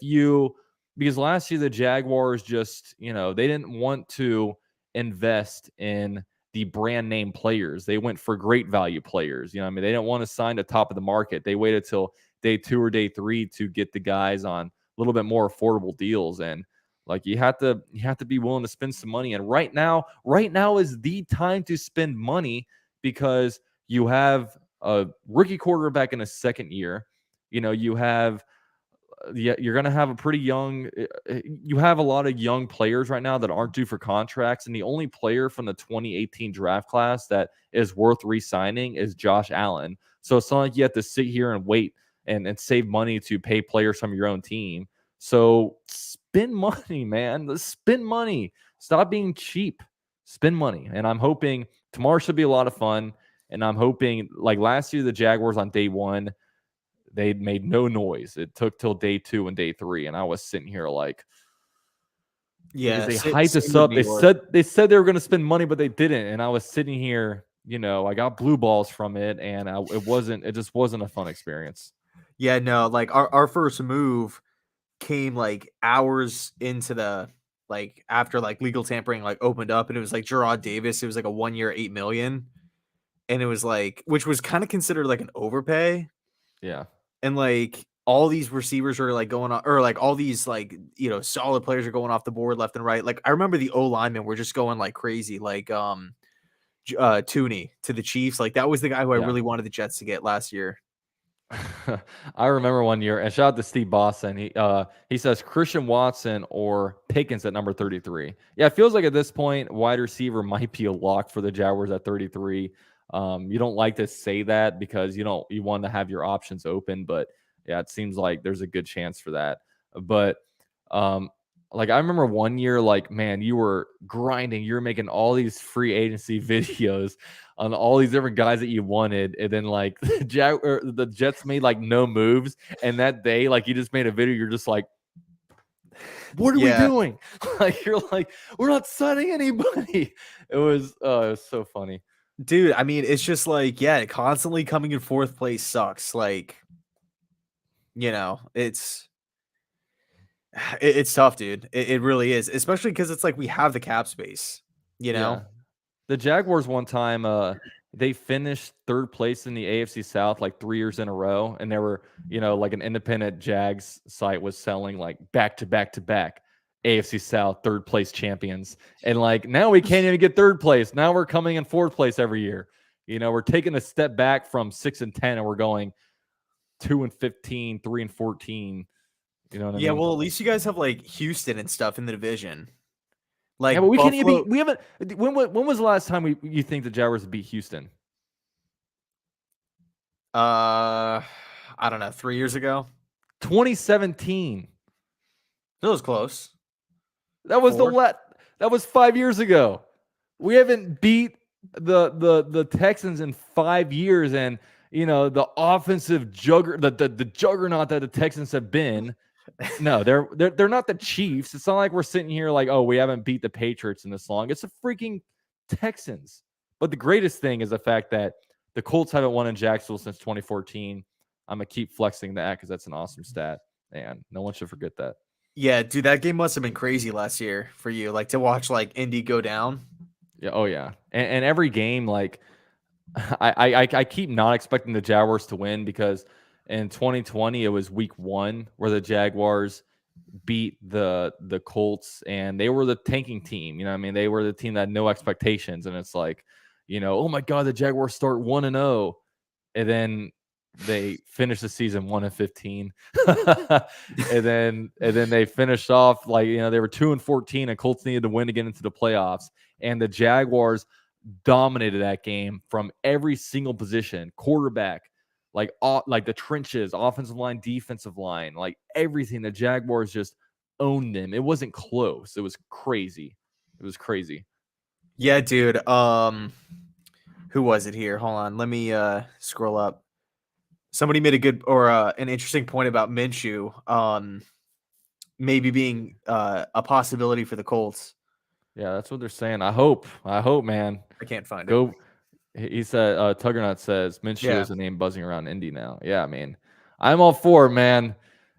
last year the Jaguars just, they didn't want to invest in the brand name players. They went for great value players. I mean, they didn't want to sign the top of the market. They waited till day 2 or day 3 to get the guys on a little bit more affordable deals. And like you have to be willing to spend some money. And right now is the time to spend money because you have a rookie quarterback in a second year. You have you're going to have a pretty young you have a lot of young players right now that aren't due for contracts, and the only player from the 2018 draft class that is worth re-signing is Josh Allen. So it's not like you have to sit here and wait and save money to pay players from your own team. So spend money, man. Let's spend money. Stop being cheap. Spend money. And I'm hoping tomorrow should be a lot of fun. And I'm hoping, like last year, the Jaguars on day 1, they made no noise. It took till day 2 and day 3, and I was sitting here like, because Yeah. they hyped us Same with up. New They York. said they were going to spend money, but they didn't. And I was sitting here, I got blue balls from it, and it just wasn't a fun experience. Yeah. No. Like our first move came like hours into the like after like legal tampering like opened up, and it was like Gerard Davis. It was like a 1 year 8 million, and it was like which was kind of considered like an overpay. Yeah. And like all these receivers are like going on, or like all these like solid players are going off the board left and right. Like I remember the O linemen were just going like crazy, like Tooney to the Chiefs. Like that was the guy who I Yeah. really wanted the Jets to get last year. I remember one year, and shout out to Steve Boston. He says Christian Watson or Pickens at number 33. Yeah, it feels like at this point, wide receiver might be a lock for the Jaguars at 33. You don't like to say that because you want to have your options open, but yeah, it seems like there's a good chance for that. But like I remember one year, like man, you were grinding, you were making all these free agency videos on all these different guys that you wanted, and then like the Jets made like no moves, and that day, like you just made a video, you're just like, what are we doing? Like you're like, we're not signing anybody. It was so funny. Dude, I mean, it's just like, yeah, constantly coming in fourth place sucks. Like, it's it's tough, dude. It really is, especially because it's like we have the cap space, Yeah. The Jaguars one time, they finished third place in the AFC South like 3 years in a row, and they were, like an independent Jags site was selling like back to back to back AFC South third place champions, and like now we can't even get third place. Now we're coming in fourth place every year. We're taking a step back from 6-10, and we're going 2-15, 3-14. You know what I Yeah, mean? well, at least you guys have like Houston and stuff in the division. Yeah, Like but we can't even Buffalo, beat. We haven't. When was the last time you think the Jaguars beat Houston? I don't know, 3 years ago. 2017. It was close. That was 4. that was 5 years ago. We haven't beat the Texans in 5 years, and the offensive the juggernaut that the Texans have been. No, they're not the Chiefs. It's not like we're sitting here like, oh, we haven't beat the Patriots in this long. It's the freaking Texans. But the greatest thing is the fact that the Colts haven't won in Jacksonville since 2014. I'm gonna keep flexing that because that's an awesome stat, and no one should forget that. Yeah, dude, that game must have been crazy last year for you, like to watch like Indy go down. Yeah, oh yeah, and every game, like I keep not expecting the Jaguars to win because in 2020 it was week 1 where the Jaguars beat the Colts, and they were the tanking team. You know what I mean? They were the team that had no expectations, and it's like, oh my god, the Jaguars start 1-0, and then they finished the season 1-15. and then they finished off like, they were 2-14, and Colts needed to win to get into the playoffs, and the Jaguars dominated that game from every single position, quarterback, like the trenches, offensive line, defensive line, like everything. The Jaguars just owned them. It wasn't close. It was crazy. It was crazy. Yeah, dude. Who was it here? Hold on. Let me scroll up. Somebody made a good or an interesting point about Minshew maybe being a possibility for the Colts. Yeah, that's what they're saying. I hope, man. I can't find it. Go. He said, Tuggernut says Minshew Yeah. is a name buzzing around Indy now. Yeah, I mean, I'm all for it, man.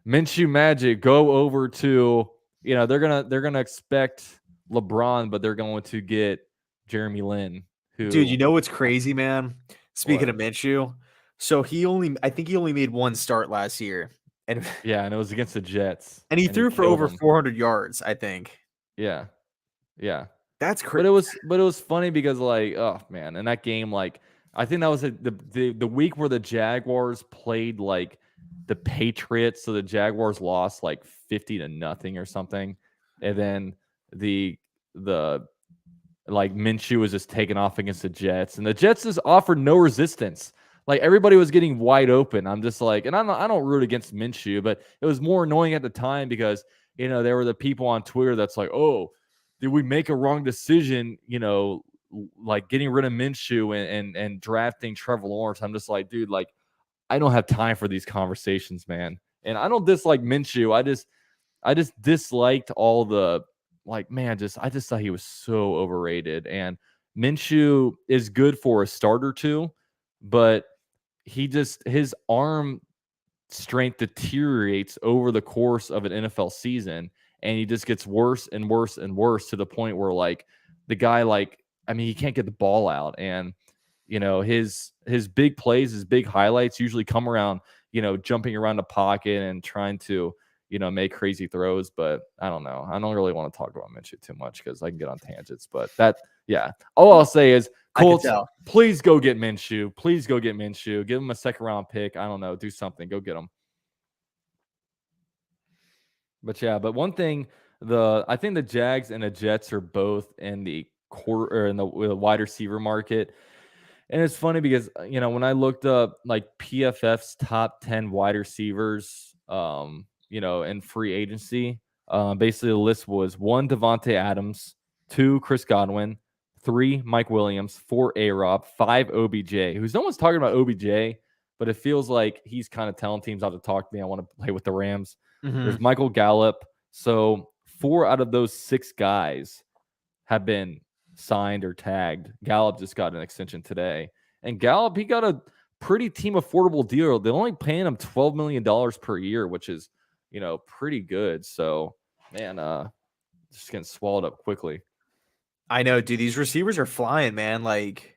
Minshew magic. Go over to, they're gonna expect LeBron, but they're going to get Jeremy Lin, Dude, you who know what's crazy, man? Speaking what? of Minshew, so I think he only made one start last year, and Yeah, and it was against the Jets, and he and he threw for killed over them. 400 yards. I think Yeah, yeah. that's But crazy. it was funny because, like, oh man, in that game, like, I think that was the week where the Jaguars played like the Patriots, so the Jaguars lost like 50-0 or something, and then the like Minshew was just taking off against the Jets, and the Jets just offered no resistance. Like everybody was getting wide open. I'm just like, and I don't root against Minshew, but it was more annoying at the time because there were the people on Twitter that's like, oh, did we make a wrong decision? Like getting rid of Minshew and drafting Trevor Lawrence. I'm just like, dude, like I don't have time for these conversations, man. And I don't dislike Minshew. I just disliked all the like, man, I just thought he was so overrated. And Minshew is good for a start or two, but his arm strength deteriorates over the course of an NFL season, and he just gets worse and worse and worse to the point where like the guy, like, I mean, he can't get the ball out. And his big plays, his big highlights usually come around, jumping around the pocket and trying to make crazy throws. But I don't know. I don't really want to talk about Minshew too much because I can get on tangents. But yeah. All I'll say is, I can Colts, tell. please go get Minshew. Please go get Minshew. Give him a second round pick. I don't know. Do something. Go get him. But yeah, but one thing, I think the Jags and the Jets are both in the quarter or in the wide receiver market. And it's funny because when I looked up like PFF's top 10 wide receivers, in free agency, basically the list was 1 Devontae Adams, 2 Chris Godwin, 3 Mike Williams, 4 A-Rob, 5 OBJ. Who's no one's talking about OBJ, but it feels like he's kind of telling teams how to talk to me. I want to play with the Rams. There's Mhm. Michael Gallup. So 4 out of those 6 guys have been signed or tagged. Gallup just got an extension today. And Gallup, he got a pretty team affordable deal. They're only paying him $12 million per year, which is, pretty good. So, man, just getting swallowed up quickly. I know, dude. These receivers are flying, man. Like,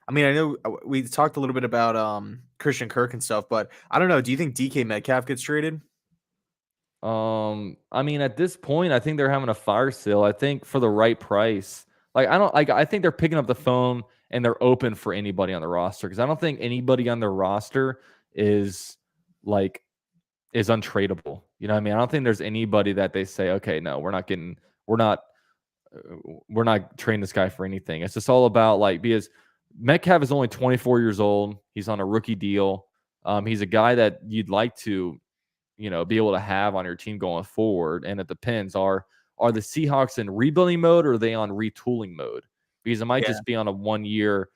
I mean, I know we talked a little bit about Christian Kirk and stuff, but I don't know. Do you think DK Metcalf gets traded? I mean, at this point, I think they're having a fire sale. I think for the right price. Like, I don't like, I think they're picking up the phone and they're open for anybody on the roster because I don't think anybody on their roster is like is untradeable. You know what I mean? I don't think there's anybody that they say, okay, no, we're not trading this guy for anything. It's just all about like, because Metcalf is only 24 years old. He's on a rookie deal. He's a guy that you'd like to, be able to have on your team going forward. And it depends. Are the Seahawks in rebuilding mode or are they on retooling mode? because it might Yeah. just be on a 1 year,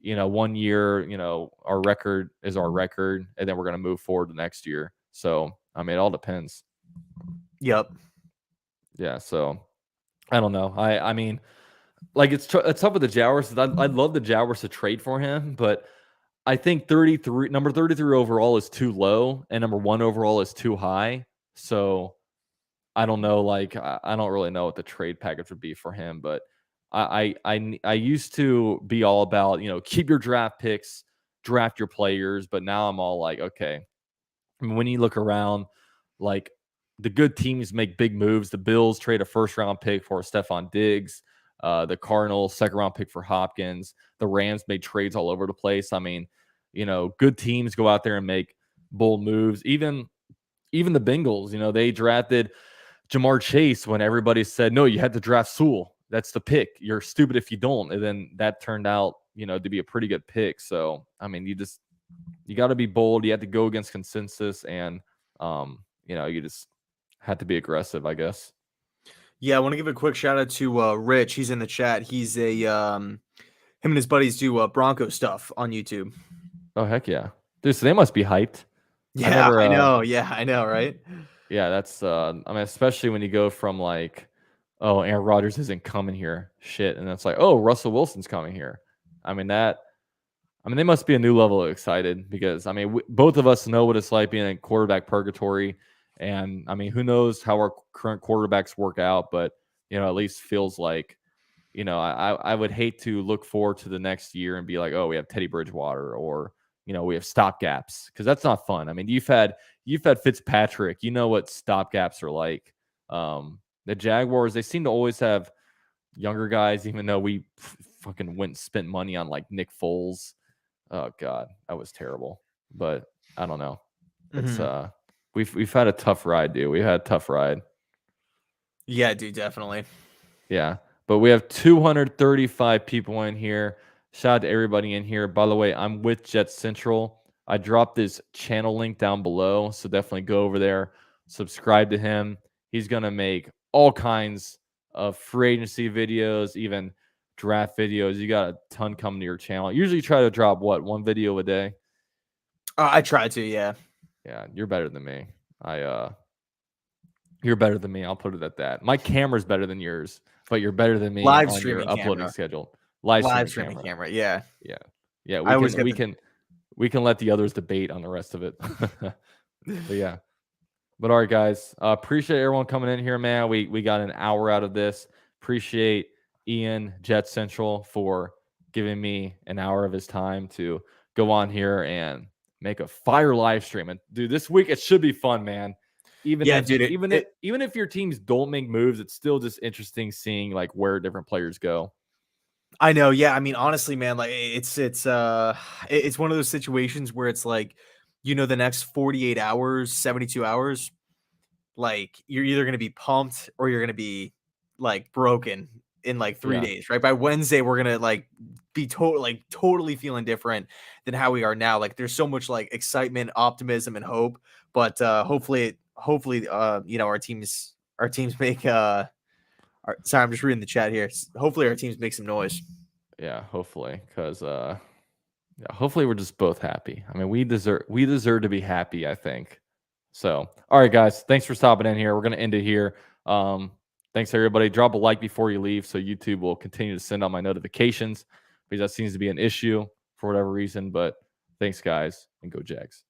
1 year, our record is our record, and then we're going to move forward the next year. So, I mean, it all depends. Yep. Yeah. So I don't know. I mean, like it's tough with the Jaguars. I'd love the Jaguars to trade for him, but I think number 33 overall is too low, and number 1 overall is too high. So I don't know. Like I don't really know what the trade package would be for him, but I used to be all about keep your draft picks, draft your players, but now I'm all like, okay. I mean, when you look around, like the good teams make big moves. The Bills trade a first round pick for Stephon Diggs. The Cardinals second round pick for Hopkins. The Rams made trades all over the place. I mean, good teams go out there and make bold moves. Even the Bengals, they drafted Jamar Chase when everybody said, no, you had to draft Sewell. That's the pick. You're stupid if you don't. And then that turned out, to be a pretty good pick. So, I mean, you got to be bold. You have to go against consensus, and you just had to be aggressive, I guess. Yeah, I want to give a quick shout out to Rich. He's in the chat. He's him and his buddies do Bronco stuff on YouTube. Oh heck yeah, dude! So they must be hyped. Yeah, I know. Yeah, I know, right? Yeah, that's I mean, especially when you go from like, oh, Aaron Rodgers isn't coming here, shit, and it's like, oh, Russell Wilson's coming here. I mean they must be a new level of excited, because I mean both of us know what it's like being in quarterback purgatory, and I mean who knows how our current quarterbacks work out, but at least feels like I would hate to look forward to the next year and be like, oh, we have Teddy Bridgewater, or we have stopgaps, because that's not fun. I mean you've had Fitzpatrick, what stopgaps are like. The Jaguars, they seem to always have younger guys, even though we fucking went and spent money on like Nick Foles. Oh God, that was terrible. But I don't know. It's we've had a tough ride, dude. We had a tough ride. Yeah, dude, definitely. Yeah. But we have 235 people in here. Shout out to everybody in here. By the way, I'm with JetsCentral. I dropped his channel link down below, so definitely go over there, subscribe to him. He's gonna make all kinds of free agency videos, even draft videos. You got a ton coming to your channel. I usually try to drop one video a day. I try to, yeah. Yeah, you're better than me. You're better than me. I'll put it at that. My camera's better than yours, but you're better than me Live on your streaming uploading camera. schedule. Live streaming camera, yeah. Yeah. We can let the others debate on the rest of it. But yeah. But all right, guys. Appreciate everyone coming in here, man. We got an hour out of this. Appreciate Ian, JetsCentral, for giving me an hour of his time to go on here and make a fire live stream. And dude, this week it should be fun, man. Even if your teams don't make moves, it's still just interesting seeing like where different players go. I know, yeah. I mean, honestly, man, like it's one of those situations where it's like, the next 48 hours, 72 hours, like you're either going to be pumped or you're going to be like broken in like 3 days, right? By Wednesday, we're going to like be totally feeling different than how we are now. Like there's so much like excitement, optimism, and hope, but hopefully, our teams make sorry, I'm just reading the chat here. Hopefully our teams make some noise. Yeah, hopefully, because hopefully we're just both happy. I mean, we deserve to be happy, I think. So, all right, guys, thanks for stopping in here. We're gonna end it here. Thanks everybody. Drop a like before you leave, so YouTube will continue to send out my notifications, because that seems to be an issue for whatever reason. But thanks, guys, and go Jags.